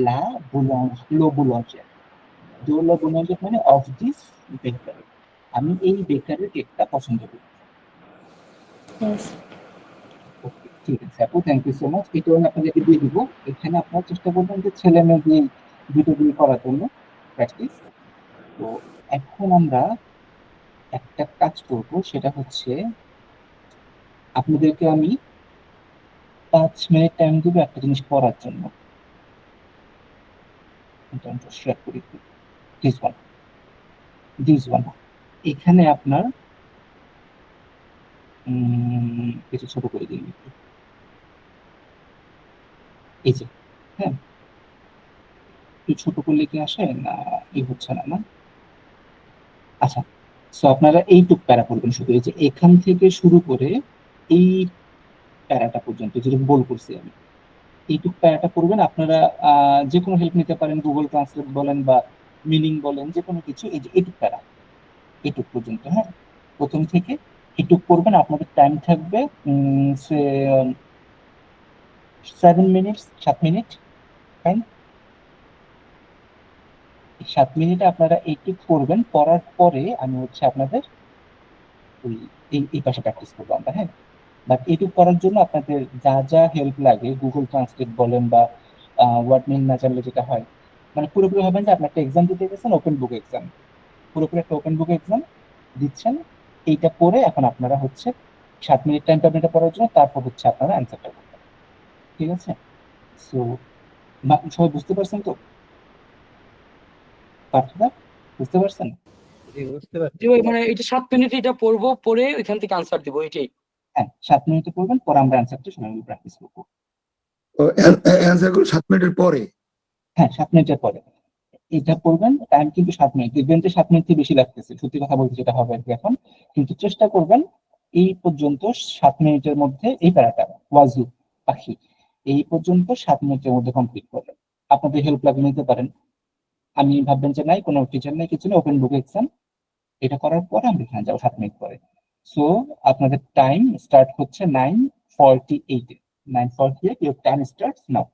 la boulanger. De la boulanger মানে of this baker. আমি এই বেকারের কেকটা পছন্দ করি। Yes. ওকে, ঠিক আছে আপু, থ্যাংক ইউ সো মাচ। এটা আমি আপনাদেরকে দিয়ে দিব। এখানে আপনারা চেষ্টা করবেন যে ছেলে মেয়ে দিয়ে দুটো দিয়ে করার জন্য প্র্যাকটিস। তো এখন আমরা একটা কাজ করব, সেটা হচ্ছে আপনাদেরকে আমি 5 মিনিট টাইম দেবো একটা জিনিস করার জন্য। শেয়ার করি, দিস ওয়ান। এখানে আপনার কিছু ছোট করে দিন একটু। এই যে, হ্যাঁ, একটু ছোট করলে কি আসে না, এই হচ্ছে না, না? আচ্ছা, সো আপনারা এইটুক প্যারা পড়বেন শুধু, এই যে এখান থেকে শুরু করে এই প্যারাটা পর্যন্ত যেটা বল করছি আমি, এইটুক প্যারাটা পড়বেন। আপনারা যে কোনো হেল্প নিতে পারেন, গুগল ট্রান্সলেট বলেন বা মিনিং বলেন, যে কোনো কিছু। এই যে এইটুক প্যারা, এইটুক পর্যন্ত, হ্যাঁ, প্রথম থেকে এইটুক পড়বেন। আপনাদের টাইম থাকবে 7 মিনিট, 7 মিনিট, ফাইন। 7 মিনিটে আপনারা এইটুক পড়বেন। পড়ার পরে আমি হচ্ছে আপনাদের ওই এই পাশে প্র্যাকটিস করবো আমরা, হ্যাঁ। বাট এইটুক করার জন্য আপনাদের যা যা হেল্প লাগে, গুগল ট্রান্সলেট বলেন বা ওয়ার্ড মিনিং না জানলে যেটা হয়, মানে পুরোপুরি হবেন যে আপনি একটা এক্সাম দিতে গেছেন, ওপেন বুক এক্সাম, পুরোপুরি একটা ওপেন বুক এক্সাম দিচ্ছেন। এইটা পড়ে এখন আপনারা হচ্ছে 7 মিনিট টাইম পাবেন এটা পড়ার জন্য, তারপর হচ্ছে আপনারা অ্যান্সারটা করবেন, ঠিক আছে? সো সবাই বুঝতে পারছেন তো? পার্থদা বুঝতে পারছেন? জি বুঝতে পারছি জি ভাই, মানে এটা 7 মিনিট এটা পড়বো, পড়ে ওইখান থেকে আনসার দিব, এটাই। হ্যাঁ, 7 মিনিটে পড়বেন, পরে আমরা অ্যান্সারটা সবাই প্র্যাকটিস করবো। অ্যান্সার গুলো 7 মিনিটের পরে। হ্যাঁ, 7 মিনিটের পরে এটা করবেন। টাইম কিন্তু 7 মিনিট, দেখবেন যে 7 মিনিট থেকে বেশি লাগতেছে, সত্যি কথা বলতে যেটা হবে আর কি। এখন কিন্তু চেষ্টা করবেন এই পর্যন্ত 7 মিনিটের মধ্যে এই প্যারাটা ওয়াজু পাখি এই পর্যন্ত 7 মিনিটের মধ্যে কমপ্লিট করবেন। আপনাদের হেল্প লাগলে নিতে পারেন। আমি ভাববেন যে নাই, কোনো টিচার নাই, কিছু নেই, ওপেন বুক এক্সাম। এটা করার পরে আমরা এখানে যাবো 7 মিনিট পরে। সো আপনাদের টাইম স্টার্ট হচ্ছে 9:48 9:48, ইউর টাইম স্টার্টস নাও।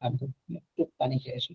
আমি তো একটু পানি খেয়ে আসি।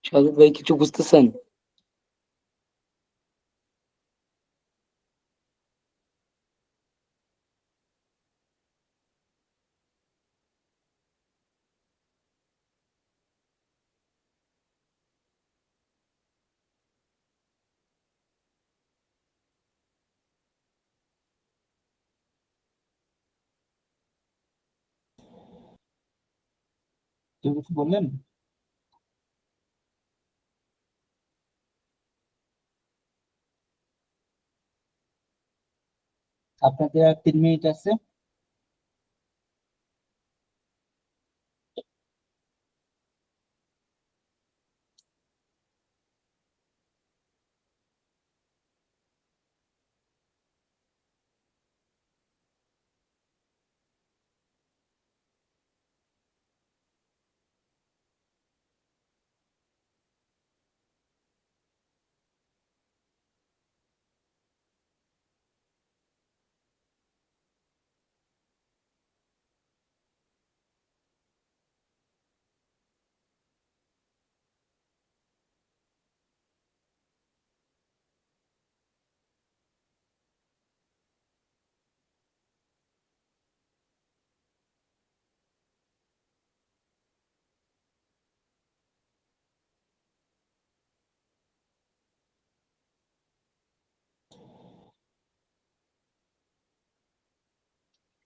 সাদত ভাই কিছু বুঝতেছেন? কেউ কিছু বললেন? আপনাদের আর 3 মিনিট আছে।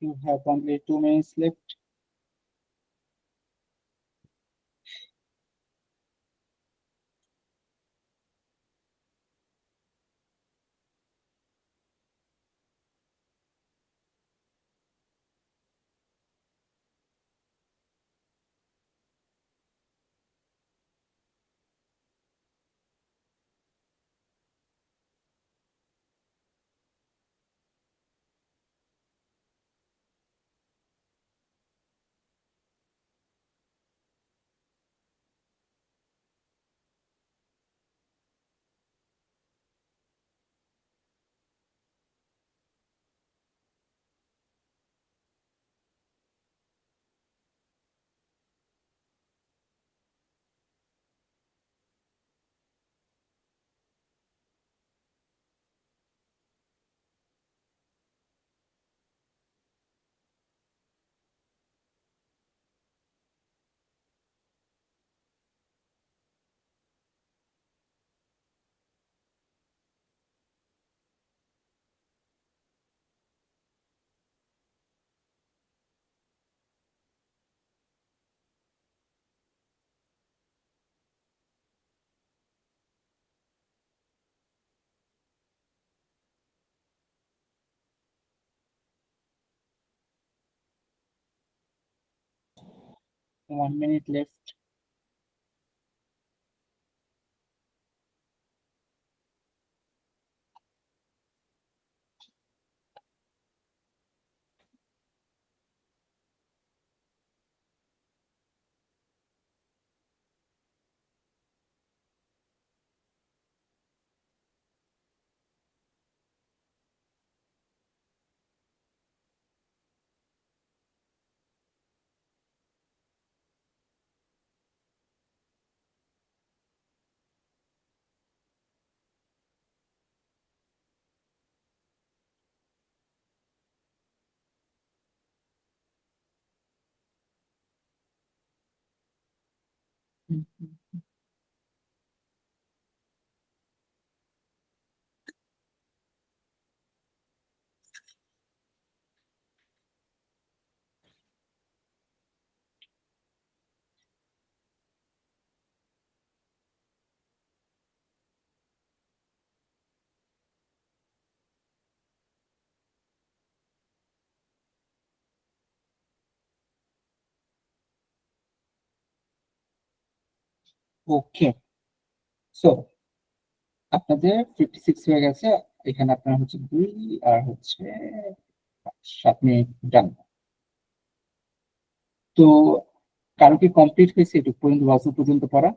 You have only 2 minutes left. One minute left. Okay, so আপনাদের 56 হয়ে গেছে। এখানে আপনার হচ্ছে 2 আর হচ্ছে 7 মিনিট ডান। তো কারো কি কমপ্লিট হয়েছে এটুকু পর্যন্ত, ওয়াজু পর্যন্ত পড়া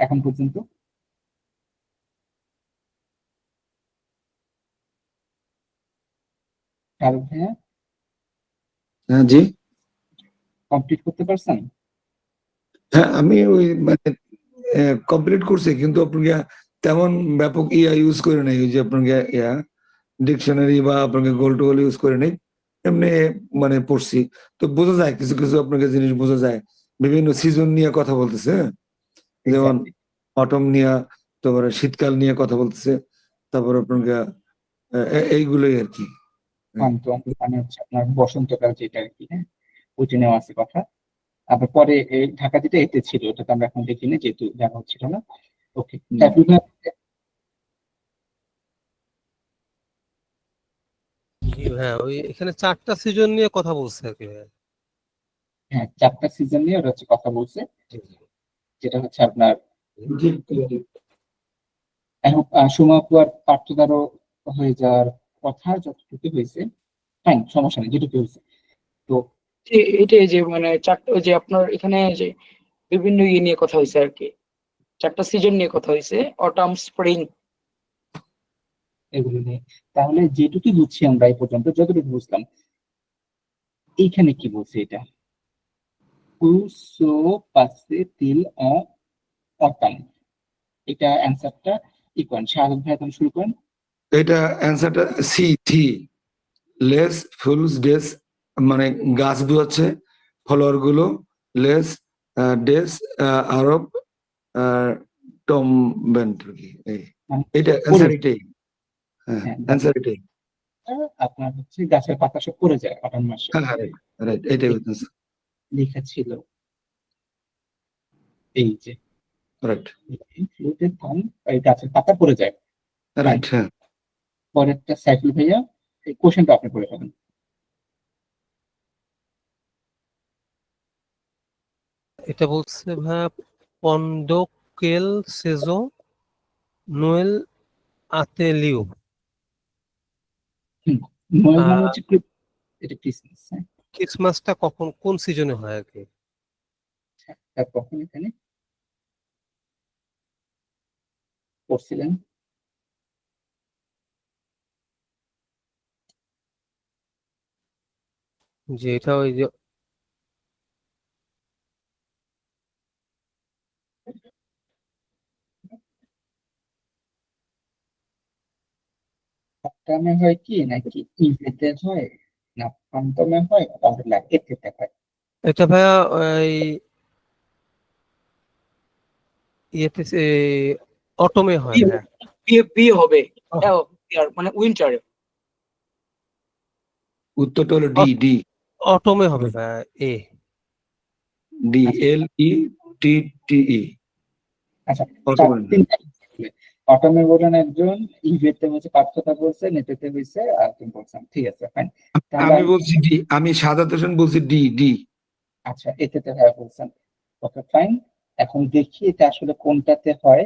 এখন পর্যন্ত? কারো ভাইয়া হ্যাঁ জি, কমপ্লিট করতে পারছেন? হ্যাঁ আমি ওই মানে কমপ্লিট করছি, কিন্তু আপনাকে তেমন ব্যাপক ইয়া ইউজ করে নাই, ওই যে আপনাকে ইয়া ডিকশনারি বা আপনাকে গোল টোল ইউজ করে নাই, এমনি মানে পড়ছি। তো বোঝা যায় কিছু কিছু আপনাকে জিনিস বোঝা যায়, বিভিন্ন সিজন নিয়ে কথা বলতেছে, যেমন Exactly. অটম নিয়ে, তারপরে শীতকাল নিয়ে কথা বলতেছে, তারপর আপনাকে এইগুলোই আর কি। মানে হচ্ছে আপনার বসন্তকাল যেটা আর কি, হ্যাঁ ওইটা নেওয়া আছে কথা। আবার পরে এই ঢাকা যেটা এতে ছিল, ওটা তো আমরা এখন দেখিনি যেহেতু দেখা হচ্ছিল না। ওকে, হ্যাঁ, ওই এখানে 4টা সিজন নিয়ে কথা বলছে আর কি ভাইয়া। হ্যাঁ 4টা সিজন নিয়ে ওরা হচ্ছে কথা বলছে, যেটা হচ্ছে আপনার এখন সুমাপুয়ার পাঠ্যদারও হয়ে যাওয়ার কথা যতটুকু হয়েছে। ফাইন, সমস্যা নেই যেটুকু হয়েছে। তো এটাই যে মানে চারটা, ওই যে আপনার এখানে যে বিভিন্ন ইয়ে নিয়ে কথা হয়েছে আর কি, 4টা সিজন নিয়ে কথা হয়েছে, অটাম, স্প্রিং। এগুলো নিয়ে তাহলে যেটুকু বুঝছি আমরা এই পর্যন্ত, যতটুকু বুঝলাম, এইখানে কি বলছে এটা? উসো পাসে তিল অটাম, এটা অ্যান্সারটা কি করেন? শাহাদ ভাই এখন শুরু করেন। এটা অ্যান্সারটা সি থি, লেস ফুলস ডেস, মানে গাছ বোঝাচ্ছে, ফলোয়ার গুলো, লেস ডেস আরব টম বেন্ট আর কি। মানে এটা ফুল, অ্যান্সার এটাই, হ্যাঁ হ্যাঁ অ্যান্সার এটাই। আপনার হচ্ছে গাছের পাতা সব পড়ে যায় অটাম মাসে। হ্যাঁ রাইট এটাই হইতেছে লেখা ছিল এই যে রাইট ফ্লুটের থাম, এই গাছের পাতা পড়ে যায়। রাইট হ্যাঁ পরেরটা সাইকেল ভাইয়া, এই কোশ্চেনটা আপনি পড়ে ফেলেন। এটা বলছে ভাইয়া পন্ডোকেল সেজো নোয়েল আতেলিও। নোয়েল মানে হচ্ছে এটা ক্রিসমাস। হ্যাঁ, ক্রিসমাসটা কখন কোন সিজনে হয় আর কি? তার কখন এখানে পড়ছিলেন? যে এটা ওই যে অক্টামে হয় কি নাকি ইভেতে হয় না ফান্টমে হয় তাহলে এতে হয়? এটা ভাইয়া ওই ইয়েতে অটোমে হয় ভাইয়া। বি হবে আহ। মানে উইন্টারে। উত্তরটা হলো ডি ডি অটোমে হবে ভাইয়া এ। ডি এল ই টি টি ই আচ্ছা, অটোমেন অটোমে বলেন একজন, ইভেতে হচ্ছে পার্থতা বলছেন, এতে হয়েছে আর তুমি বলছেন। ঠিক আছে, ফাইন। তাহলে আমি বলছি ডি আমি সাদাত হোসেন বলছি ডি ডি আচ্ছা, এতে হয় বলছেন। ওকে, ফাইন। এখন দেখি এটা আসলে কোনটাতে হয়।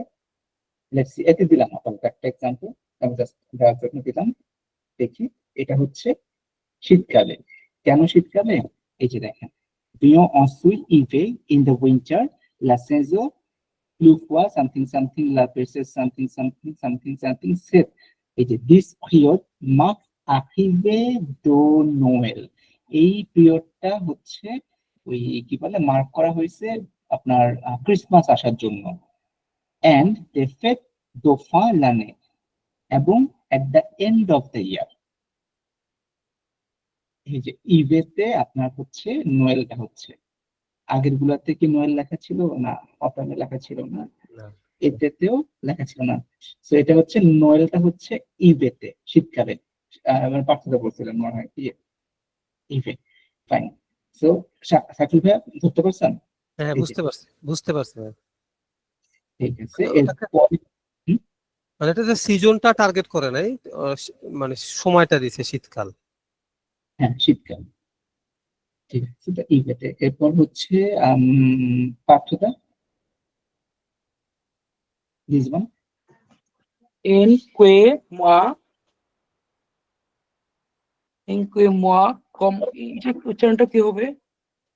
লেটস সি, এতে দিলাম আপাতত একটা এক্সাম্পল, আমি জাস্ট দেওয়ার জন্য দিলাম। দেখি, এটা হচ্ছে শীতকালে। কেন শীতকালে? এই যে দেখেন, bio ensuite hiver in the winter, la saison pluvioise something something la période something something something something set। এই যে this period marks arrivée de Noël। এই পিরিয়ডটা হচ্ছে ওই কি বলে মার্ক করা হয়েছে আপনার ক্রিসমাস আসার জন্য। and the fête de fin l'année, এবং at the end of the year। এই যে ইভেতে আপনার হচ্ছে নোয়েলটা হচ্ছে, আগের গুলাতে কি নোয়েল লেখা ছিল না, অটামে লেখা ছিল না, না। এতেও লেখা ছিল না। তো এটা হচ্ছে নোয়েলটা হচ্ছে ইভেতে, শীতকালে। মানে পার্থক্য বলছিলেন মনে হয় কি, ইভে। ফাইন। সো সাকিব ভাইয়া ধরতে পারছেন? হ্যাঁ এই যে, বুঝতে পারছি বুঝতে পারছি ভাইয়া। ঠিক আছে। ওটাকে এরপর মানে এটা যে সিজনটা টার্গেট করে নাই, মানে সময়টা দিছে শীতকাল। হ্যাঁ, শীতকাল। ঠিক আছে, এটা ইভেতে। এরপর হচ্ছে পার্থতা লিসবন। En que moi কম, এটা উচ্চারণটা কি হবে?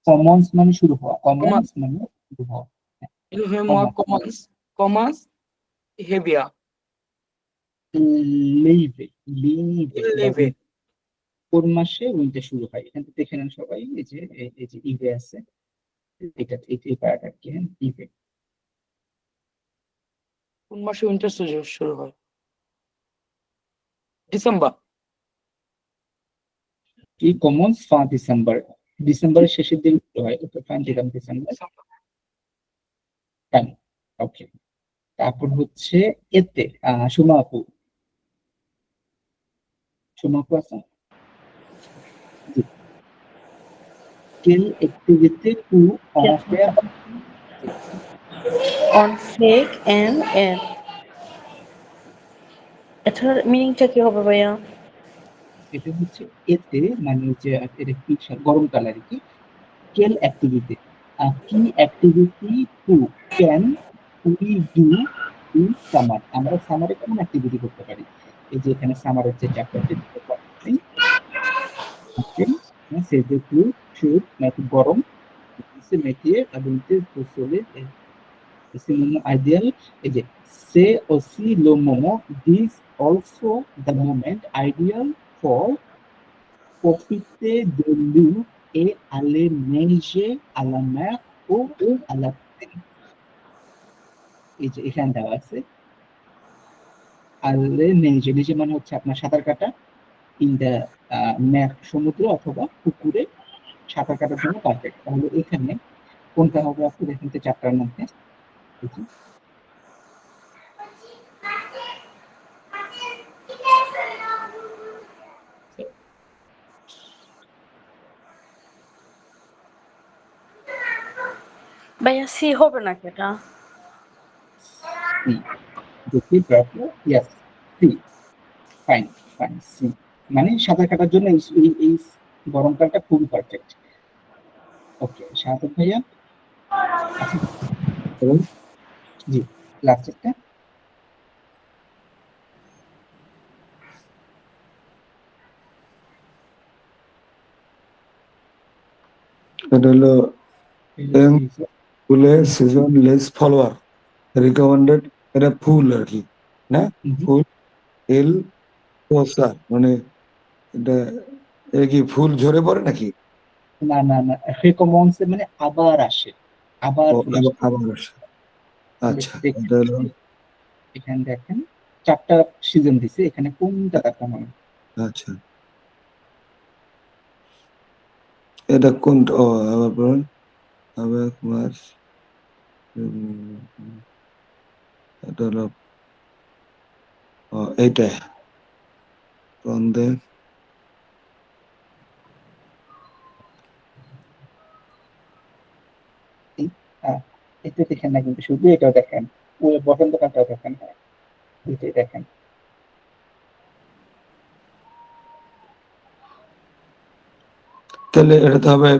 কমন্স মানে শুরু হওয়া, কমন্স মানে শুরু হওয়া। En que moi commence হেভিয়া লেইভে, লিভে, লেভে। কোন মাসে উইন্টার শুরু হয়? এখান থেকে দেখে নেন সবাই, এই যে ইভে আছে, এটা এই পারাটা কি, হ্যাঁ ইভে। কোন মাসে উইন্টার শুরু হয়? ডিসেম্বর। কি কমন্স ফা ডিসেম্বর, ডিসেম্বরের শেষের দিন শুরু হয়। ওকে, ফাইন, দিলাম ডিসেম্বর। ফাইন, ওকে। তারপর হচ্ছে এতে সুমা আপু, সুমা আপু আছে? জি। Quelle activité pour en faire? On fake and এটার মিনিংটা কি হবে ভাইয়া? এটা হচ্ছে এতে, মানে যে এটা কি গরমকাল আর কি। কেল অ্যাক্টিভিটি, কি activity to can we do in summer? আমরা সামারে কোন অ্যাক্টিভিটি করতে পারি? এই যে এখানে সামারের যে চ্যাপ্টারটি সে যে টু শুড, মানে গরম, সে মেটিয়ে এবং সোলে c'est le moment idéal। Et c'est aussi le moment, this also the moment ideal for profiter de l'eau et aller nager à la mer ou à la piscine। এই যে এখানে দেওয়া আছে aller nager, nager মানে হচ্ছে আপনার সাঁতার কাটা, ইন দ্য ম্যাক, সমুদ্র অথবা পুকুরে সাঁতার কাটার জন্য পারফেক্ট। তাহলে এখানে কোনটা হবে আপনি দেখেন তো চারটার মধ্যে। এই যে ভাইয়া সি হবে নাকি এটা? সি দেখি bracket yes C fine fine C মানে সাঁতার কাটার জন্য এই গরমকালটা খুবই পারফেক্ট। ওকে শাহাদাত ভাইয়া আচ্ছা জি লাস্ট একটা এটা হলো ফুলে সিজন লেস ফলোয়ার রিকমেন্ডেড, এটা ফুল আর কি না, ফুল এল পোসার মানে এটা কি ফুল ঝরে পড়ে নাকি? না না না রেকমেন্ডস মানে আবার আসে আবার ও, ফুল আসে। আবার আসে। আচ্ছা দেখতে এটা হলো এখানে দেখেন 4টা সিজন দিছে, এখানে কোনটা তার মনে আচ্ছা এটা কোনটা? ও আবার বলুন আবার মাস এটা হলো এইটা সন্দেহ এটা দেখেন না কিন্তু শুধু এটাও দেখেন ওই বসন্তকালটাও দেখেন, হ্যাঁ এটাই দেখেন। তাহলে এটা তো হবে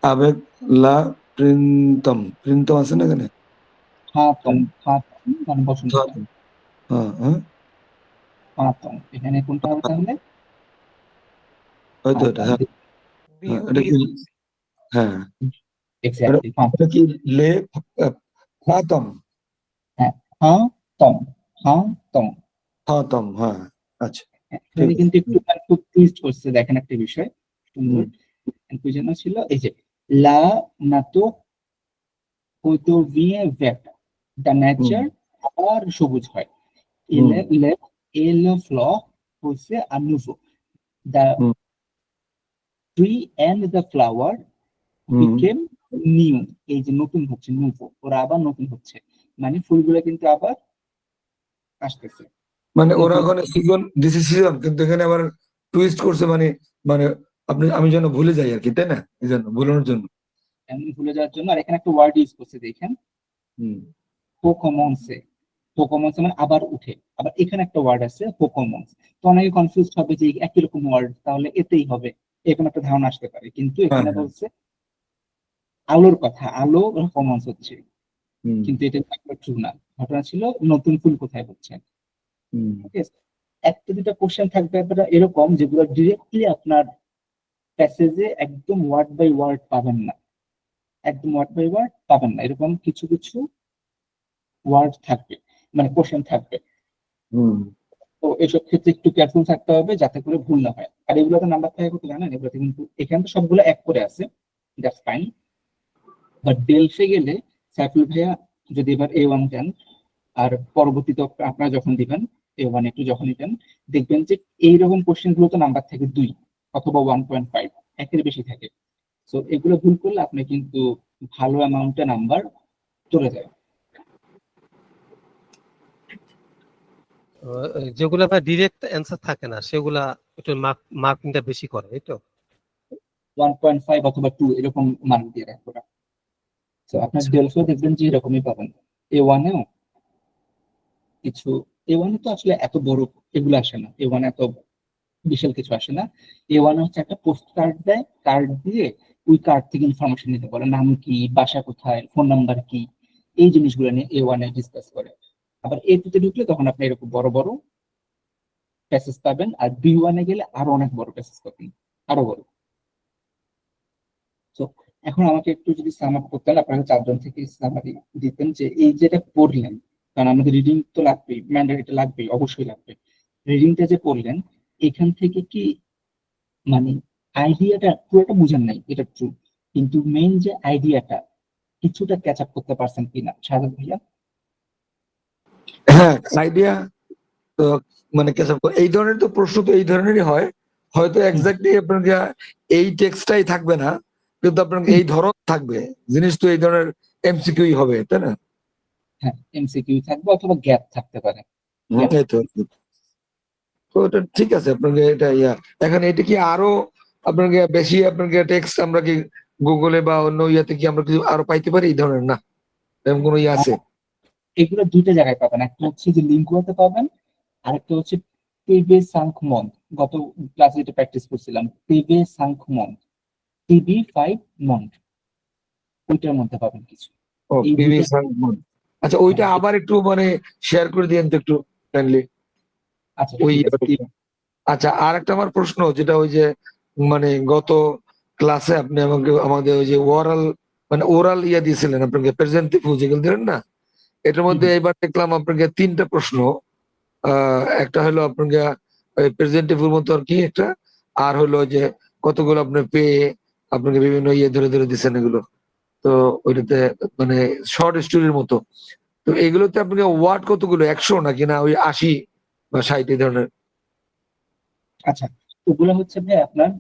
আবেগ লা প্রিন্তম, প্রিন্তম আছে না এখানে? হাতম হাতম মানে বসন্তকাল হ্যাঁ হ্যাঁ হাতম এখানে কোনটা হবে তাহলে? হয়তো এটা হ্যাঁ হ্যাঁ, এটা কি হ্যাঁ এক্স্যাক্টলি এটা কি লে ফাতম হ্যাঁ হাতম হাতম ফাতম হ্যাঁ আচ্ছা এখানে ঠিক কিন্তু একটু মানে খুব টুইস্ট করছে দেখেন একটা বিষয় সুন্দর কনফিউশন ছিল এই যে লা নাতো হয়তো ভিয়ে ভেটা দ্য নেচার আবার সবুজ হয় এলে লে এলো ফ্ল হচ্ছে আনুভো the tree and the flower became new এই যে নতুন হচ্ছে নুভো ওরা আবার নতুন হচ্ছে মানে ফুলগুলো কিন্তু আবার আসতেছে। মানে ওরা ওখানে সিজন দিস সিজন কিন্তু এখানে আবার টুইস্ট করছে মানে মানে আমি যেন ভুলে যাই আর কি, তাই না? এই জন্য ভুলানোর জন্য এমন ভুলে যাওয়ার জন্য আর এখানে একটা ওয়ার্ড ইউজ করছে দেখেন পোকোমনসে পোকোমনসে মানে আবার উঠে আবার এখানে একটা ওয়ার্ড আছে পোকোমনস তো অনেকে কনফিউজ হবে যে একই রকম ওয়ার্ড তাহলে এতেই হবে এরকম একটা ধারণা আসতে পারে কিন্তু এখানে বলছে আলোর কথা আলো কমন্স হচ্ছে কিন্তু এটা ট্রু না ঘটনা ছিল নতুন ফুল কোথায় হচ্ছে। ঠিক আছে একটা দুটা কোশ্চেন থাকবে এরকম যেগুলো ডিরেক্টলি আপনার প্যাসেজে একদম ওয়ার্ড বাই ওয়ার্ড পাবেন না একদম ওয়ার্ড বাই ওয়ার্ড পাবেন না এরকম কিছু কিছু ওয়ার্ড থাকবে মানে কোশ্চেন থাকবে। তো এসব ক্ষেত্রে একটু কেয়ারফুল থাকতে হবে যাতে করে ভুল না হয় আর এগুলোতে নাম্বার থাকে কত জানেন এগুলোতে কিন্তু এখানে তো সবগুলো এক করে আছে দ্যাটস ফাইন বাট ডেলফে গেলে সাইফুল ভাইয়া যদি এবার A1 দেন আর পরবর্তীতে আপনারা যখন দিবেন A1 A2 যখন দিবেন দেখবেন যে এইরকম কোশ্চেন গুলো তো নাম্বার থাকে 2 অথবা 1.5 একের বেশি থাকে তো এগুলো ভুল করলে আপনি কিন্তু ভালো অ্যামাউন্টে নাম্বার চলে যায়। যেগুলো আপনার ডিরেক্ট অ্যান্সার থাকে না সেগুলা একটু মার্কিংটা বেশি করে এই তো 1.5 অথবা 2 এরকম মার্ক দিয়ে রাখবো তো আপনার ডেলফিও দেখবেন যে এরকমই পাবেন A1 এও কিছু A1 এ তো আসলে এত বড় এগুলো আসে না A1 এত বিশাল কিছু আসে না A1 হচ্ছে একটা পোস্ট কার্ড দেয় কার্ড দিয়ে ওই কার্ড থেকে ইনফরমেশন নিতে বলে নাম কি বাসা কোথায় ফোন নাম্বার কি এই জিনিসগুলো নিয়ে A1 এ ডিসকাস করে আবার A2 তে ঢুকলে তখন আপনি এরকম বড় বড় প্যাসেজ পাবেন আর B1 এ গেলে আরো অনেক বড় প্যাসেজ পাবেন আরো বড়। তো এখন আমাকে একটু যদি সাম আপ করতে হলে আপনারা 4জন থেকে সামারি দিতেন যে এই যেটা পড়লেন কারণ আমাদের রিডিং তো লাগবেই ম্যান্ডেটরি লাগবেই অবশ্যই লাগবে রিডিংটা যে পড়লেন এখান থেকে কি মানে আইডিয়াটা পুরোটা বুঝেন নাই এটা ট্রু কিন্তু মেইন যে আইডিয়াটা কিছুটা ক্যাচ আপ করতে পারছেন কিনা শাহাদাত ভাইয়া? হ্যাঁ আইডিয়া তো মানে এই ধরনের তো প্রশ্ন তো এই ধরনেরই হয় হয়তো এক্স্যাক্টলি আপনার এই টেক্সটটাই থাকবে না কিন্তু আপনার এই ধরন থাকবে জিনিস তো এই ধরনের এমসিকিউই হবে তাই না? হ্যাঁ এমসিকিউ থাকবে অথবা গ্যাপ থাকতে পারে এই তো তো এটা ঠিক আছে আপনাকে এটা এখন এটা কি আরো আপনাকে বেশি আপনাকে টেক্সট আমরা কি গুগলে বা অন্য ইয়াতে কি আমরা কিছু আরো পাইতে পারি এই ধরনের? না, এরকম কোনো ইয়ে আছে? এগুলো দুইটা জায়গায় পাবেন, একটা হচ্ছে যে লিঙ্গুয়াতে পাবেন, আরেকটা হচ্ছে পেবে সাংখমন। গত ক্লাসে এটা প্র্যাকটিস করছিলাম, পেবে সাংখমন, PB5 ওইটার মধ্যে পাবেন কিছু। ও, এই পিভি দুইটা, সাংমন। আচ্ছা, ওইটা হ্যাঁ, আবার একটু মানে শেয়ার করে দিয়েন তো একটু কাইন্ডলি আচ্ছা ওই ঠিক আছে। ইয়েটা। আচ্ছা, আর একটা আমার প্রশ্ন, যেটা ওই যে মানে গত ক্লাসে আপনি আমাকে আমাদের ওই যে ওরাল ইয়া দিয়েছিলেন, আপনাকে প্রেজেন্টিভ যেগুলো দিলেন না, এটার মধ্যে এবার দেখলাম আপনাকে 3টা প্রশ্ন। একটা হলো আপনাকে প্রেজেন্টিভ মতো আর কি একটা, আর হলো যে কতগুলো আপনি পেয়ে আপনাকে বিভিন্ন ইয়ে ধরে ধরে দিচ্ছেন এগুলো। তো ওইটাতে মানে শর্ট স্টোরির মতো। তো এগুলোতে আপনাকে ওয়ার্ড কতগুলো, 100 নাকি না ওই 80 বা 60 এই ধরনের? আচ্ছা, ওগুলো হচ্ছে ভাই আপনার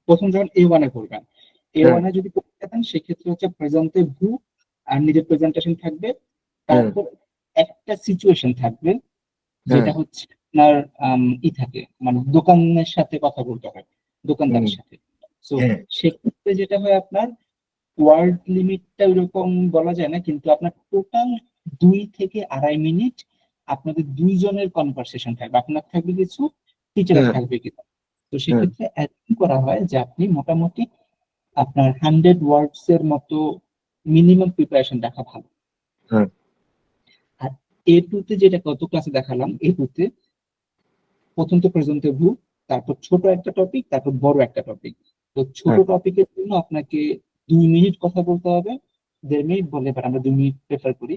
প্রথম যখন A1 করবেন, হ্যাঁ, A1 যদি করতে দেন সেক্ষেত্রে হচ্ছে প্রেজেন্টে ভু আর নিজের প্রেজেন্টেশন থাকবে, হ্যাঁ, তারপর একটা সিচুয়েশন থাকবে হ্যাঁ, যেটা হচ্ছে আপনার থাকে, মানে দোকানের সাথে কথা বলতে হয়, হুম, দোকানদারের সাথে। তো হ্যাঁ, সেক্ষেত্রে যেটা হয় আপনার ওয়ার্ড লিমিটটা ওইরকম বলা যায় না, কিন্তু আপনার টোটাল 2 থেকে 2.5 মিনিট আপনাদের দুইজনের কনভারসেশন থাকবে, আপনার থাকবে কিছু, টিচারের হ্যাঁ, থাকবে কিছু। তো হ্যাঁ, সেক্ষেত্রে এরকম করা হয় যে আপনি মোটামুটি আপনার 100 ওয়ার্ডস এর মতো মিনিমাম প্রিপারেশন রাখা ভালো। হ্যাঁ, আর A2 যেটা গত ক্লাসে দেখালাম, A2 প্রথম তো প্রেজেন্টেবল, তারপর ছোট একটা টপিক, তারপর বড় একটা টপিক। তো ছোট হ্যাঁ, টপিকের জন্য আপনাকে 2 মিনিট কথা বলতে হবে, 1.5 মিনিট বলে, এবার আমরা 2 মিনিট প্রেফার করি,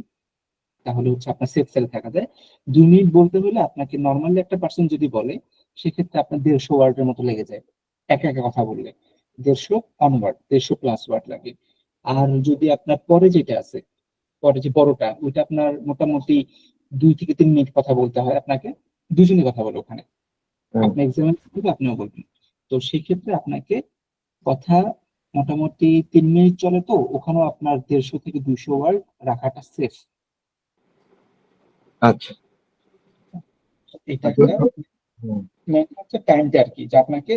তাহলে হচ্ছে আপনার সেফ সেল থাকা যায়। 2 মিনিট বলতে হলে আপনাকে নর্মালি একটা পার্সন যদি বলে, সেক্ষেত্রে আপনার 150 ওয়ার্ডের মতো লেগে যায় একা একা কথা বললে, 150 অনওয়ার্ড, 150 প্লাস ওয়ার্ড লাগে। আর যদি আপনার পরে যেটা আছে, পরে যে বড়টা, ওইটা আপনার মোটামুটি 2 থেকে 3 মিনিট কথা বলতে হয় আপনাকে, দুজনই কথা বলে ওখানে, হ্যাঁ। আপনি এক্সামিন করবে আপনিও বলবেন। তো সেক্ষেত্রে আপনাকে কথা মোটামুটি 3 মিনিট চলে, তো ওখানেও আপনার 150 থেকে 200 ওয়ার্ড রাখাটা সেফ। আচ্ছা, এটা আচ্ছা, একটা হুম। মেন হচ্ছে টাইমটা আর কি, যে আপনাকে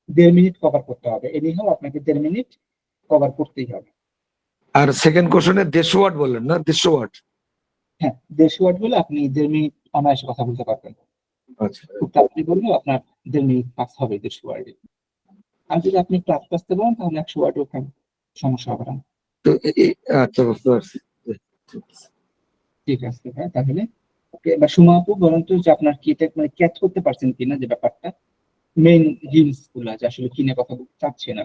1.5 মিনিট কভার করতে হবে, এনিহাও আপনাকে 1.5 মিনিট কভার করতেই হবে। আর সেকেন্ড কোশ্চেনে 150 ওয়ার্ড বললেন না, 150 ওয়ার্ড? হ্যাঁ, 150 ওয়ার্ড বলে আপনি 1.5 মিনিট অনায়াসে কথা বলতে পারবেন, আচ্ছা, খুব তাড়াতাড়ি বললেও আপনার 1.5 মিনিট পাস হবে 150 ওয়ার্ডে। আর যদি আপনি ক্লাস আসতে পারেন তাহলে 100 ওয়ার্ডও সমস্যা হবে না। তো আচ্ছা, বুঝতে পারছি। ঠিক আছে ভাই, তাহলে ওকে। এবার সুমা আপু বলেন তো যে আপনার কি এটা মানে ক্যাচ করতে পারছেন কিনা, যে ব্যাপারটা মেইন হিলস গুলা, যে আসলে কিনে কথা বলতে চাচ্ছে না।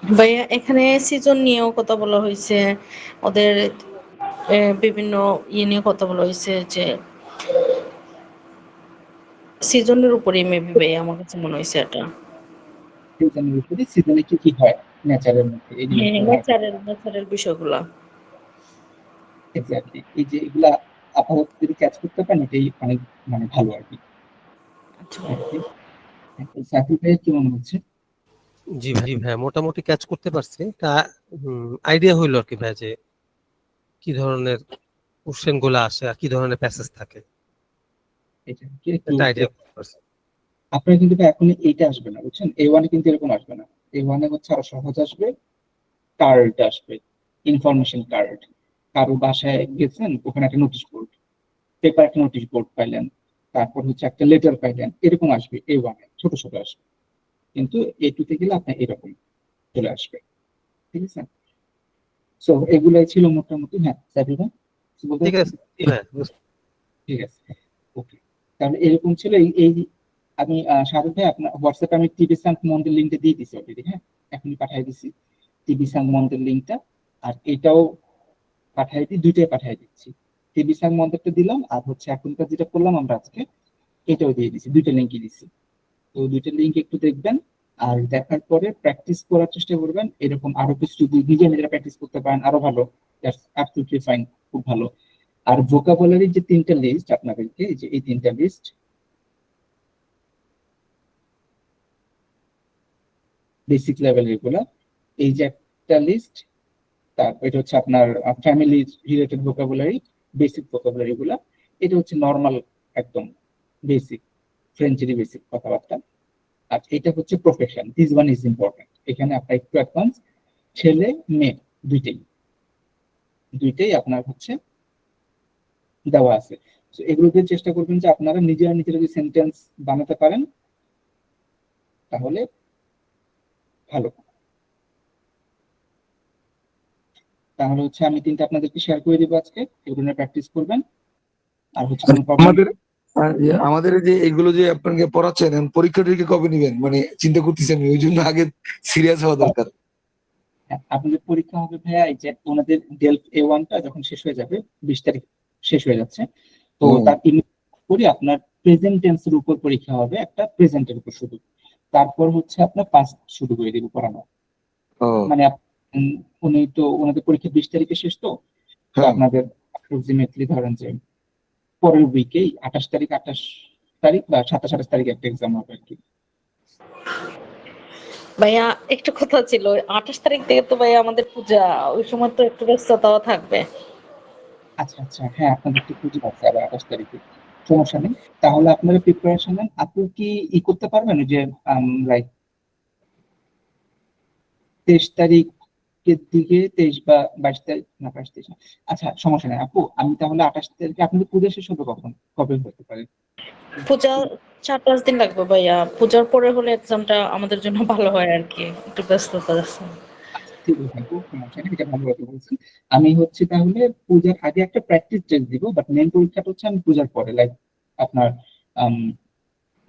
ভাইয়া এখানে সিজন নিয়েও কথা বলা হয়েছে, ওদের বিভিন্ন ইয়ে নিয়ে কথা বলা হয়েছে, যে সিজনের উপরেই মেবি ভাইয়া, আমার কাছে মনে হয়েছে এটা। সিজনের উপরে, সিজনে কি কি হয় নেচারের মধ্যে, এই হ্যাঁ, জিনিসগুলো আর কি। ন্যাচারাল বিষয়গুলা। এক্স্যাক্টলি, এই যে এগুলা আপাতত যদি ক্যাচ করতে পারেন এটাই অনেক মানে ভালো আর কি। আচ্ছা। সাকিব ভাইয়ের কি মনে হচ্ছে? জি ভাই, মোটামুটি ক্যাচ করতে পারছি, তা আইডিয়া হইলো আর কি ভাই, যে কি ধরনের কোশ্চেন গুলা আসে আর কি ধরনের প্যাসেজ থাকে, এটা কি একটু একটা আইডিয়া করতে পারছি। আপনার কিন্তু এখন এইটা আসবে না, বুঝছেন, A1 কিন্তু এরকম আসবে না। A1 হচ্ছে আরো সহজ আসবে, কার্ড আসবে, ইনফরমেশন কার্ড। কারো বাসায় গেছেন, ওখানে একটা নোটিশ বোর্ড, পেপার একটা নোটিশ বোর্ড পাইলেন, তারপর হচ্ছে একটা লেটার পাইলেন, এরকম আসবে A1, ছোট ছোট আসবে। কিন্তু A2 গেলে আপনার এরকম চলে আসবে। ঠিক আছে, সো এগুলাই ছিল মোটামুটি। হ্যাঁ সাবির ভাই, কিছু বলতে ঠিক চাচ্ছেন? আছে, জি ভাই, ঠিক আছে, ওকে। তাহলে এরকম ছিল এই আমি শাহরুখ ভাই আপনার হোয়াটসঅ্যাপে আমি টিভি সাংক মন্দির লিঙ্কটা দিয়ে দিছি অলরেডি, হ্যাঁ এখনই পাঠিয়ে দিছি টিভি সাংক মন্দির লিঙ্কটা, আর এটাও পাঠিয়ে দিই, দুইটাই পাঠিয়ে দিচ্ছি। টিভি সাংক মন্দিরটা দিলাম, আর হচ্ছে এখনকার যেটা করলাম আমরা আজকে, এটাও দিয়ে দিছি, দুইটা লিঙ্কই দিছি। তো দুইটা লিঙ্ক একটু দেখবেন, আর দেখার পরে প্র্যাকটিস করার চেষ্টা করবেন। এরকম আরো কিছু যদি নিজে নিজেরা প্র্যাকটিস করতে পারেন আরো ভালো, দ্যাটস অ্যাবসলিউটলি ফাইন, খুব ভালো। আর ভোকাবুলারির যে 3টা লিস্ট আপনাদেরকে, এই যে এই 3টা লিস্ট, বেসিক লেভেলের গুলা, এই যে একটা লিস্ট, তারপর এটা হচ্ছে আপনার family related vocabulary, basic vocabulary গুলা, এটা হচ্ছে নর্মাল একদম বেসিক ফ্রেঞ্চেরই বেসিক কথাবার্তা। আর এটা হচ্ছে profession, this one is important. এখানে আপনার একটু অ্যাডভান্স, ছেলে মেয়ে দুইটাই আপনার হচ্ছে দেওয়া আছে। তো এগুলোকে চেষ্টা করবেন যে আপনারা নিজেরা যদি সেন্টেন্স বানাতে পারেন তাহলে ভালো। তাহলে হচ্ছে আমি তিনটা আপনাদেরকে শেয়ার করে দিব আজকে, এগুলো নিয়ে প্র্যাকটিস করবেন। আর হচ্ছে কোনো প্রবলেম আমাদের আমাদের এই যে এগুলো যে আপনাকে পড়াচ্ছেন এখন পরীক্ষা টরীক্ষা কবে নিবেন মানে চিন্তা করতেছি আমি, ওই জন্য আগে সিরিয়াস হওয়া দরকার। আপনাদের পরীক্ষা হবে ভাইয়া এই যে ওনাদের ডেলফ A1টা যখন শেষ হয়ে যাবে, 20 তারিখ শেষ হয়ে যাচ্ছে, তো তার পরে আপনার প্রেজেন্ট টেন্সের উপর পরীক্ষা হবে, একটা প্রেজেন্টের উপর শুধু। তারপর হচ্ছে আপনার পাস্ট শুরু করে দিব পড়ানো। মানে উনি তো ওনাদের পরীক্ষা 20 তারিখে শেষ, তো আপনাদের অ্যাপ্রক্সিমেটলি ধরেন যে পরের উইকেই 28 তারিখ বা 27-28 তারিখে একটা এক্সাম হবে আর কি। ভাইয়া একটু কথা ছিল, 28 তারিখ থেকে তো ভাইয়া আমাদের পূজা, ওই সময় তো একটু ব্যস্ততাও থাকবে। আচ্ছা, হ্যাঁ আপনাদের তো পুজো আছে আবার 28 তারিখে, সমস্যা নেই। তাহলে আপনারা প্রিপারেশন নেন। আপনি কি করতে পারবেন যে লাইক 23 তারিখের দিকে, 23 বা 22 তারিখ, না 22-23 না। আচ্ছা সমস্যা নেই আপু, আমি তাহলে 28 তারিখে, আপনাদের পূজা শেষ হবে কবে হতে পারে? পূজা 4-5 দিন লাগবে ভাইয়া, পূজার পরে হলে এক্সামটা আমাদের জন্য ভালো হয় আর কি, একটু ব্যস্ততা আছে। ঠিক আছে আপু, সমস্যা নেই, এটা ভালো কথা বলছেন। আমি হচ্ছে তাহলে পূজার আগে একটা প্র্যাকটিস টেস্ট দিব, বাট মেন পরীক্ষাটা হচ্ছে আমি পূজার পরে, লাইক আপনার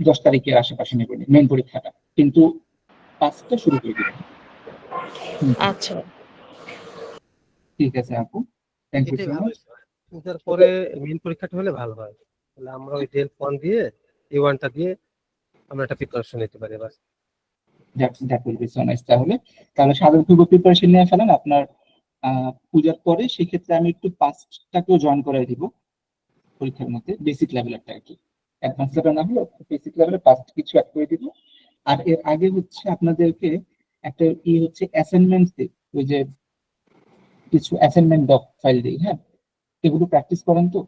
10 তারিখের আশেপাশে নেব মেন পরীক্ষাটা, কিন্তু 5টা শুরু করে দিব। আচ্ছা ঠিক আছে আপু, থ্যাংক ইউ এটাই সো ভালো মাচ। হয়েছে। পূজার পরে মেইন পরীক্ষাটা হলে ভালো হয়, তাহলে আমরা ওই ডেল 1 দিয়ে A1টা দিয়ে আমরা একটা প্রিপারেশন নিতে পারি এবার। That will be so nice. তাহলে সাধারণ পূর্ব প্রিপারেশন নিয়ে ফেলেন আপনার পূজার পরে। সেক্ষেত্রে আমি একটু পাঁচটাকেও জয়েন করে দিব পরীক্ষার মধ্যে, বেসিক লেভেলেরটা আর কি, অ্যাডভান্স লেভেল না হলেও বেসিক লেভেলের পাঁচ কিছু অ্যাড করে দিব। আর এর আগে হচ্ছে আপনাদেরকে একটা হচ্ছে অ্যাসাইনমেন্ট দিই, ওই যে কিছু অ্যাসাইনমেন্ট ডক ফাইল দিই, হ্যাঁ এগুলো প্র্যাকটিস করেন। তো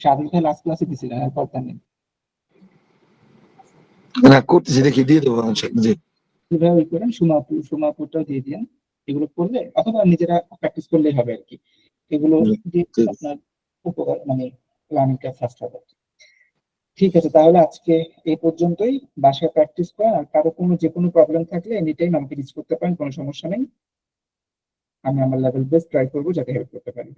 সাধারণ ভাই লাস্ট ক্লাসে দিছিলেন, এরপর তা নেই, না করতেছি, দেখি দিয়ে দেবো জি। কিভাবে ওই করেন, সুমাপুরটাও দিয়ে দিন। এগুলো করলে অথবা নিজেরা প্র্যাকটিস করলেই হবে আর কি, এগুলো দিয়ে ঠিক আছে। আপনার উপকার মানে লার্নিংটা ফাস্ট হবে। ঠিক আছে, তাহলে আজকে এই পর্যন্তই। বাসায় প্র্যাকটিস করেন, আর কারো যে কোনো প্রবলেম থাকলে এনি টাইম আমাকে রিচ করতে পারেন, কোনো সমস্যা নেই। আমি আমার লেভেল বেস্ট ট্রাই করবো যাতে হেল্প করতে পারি।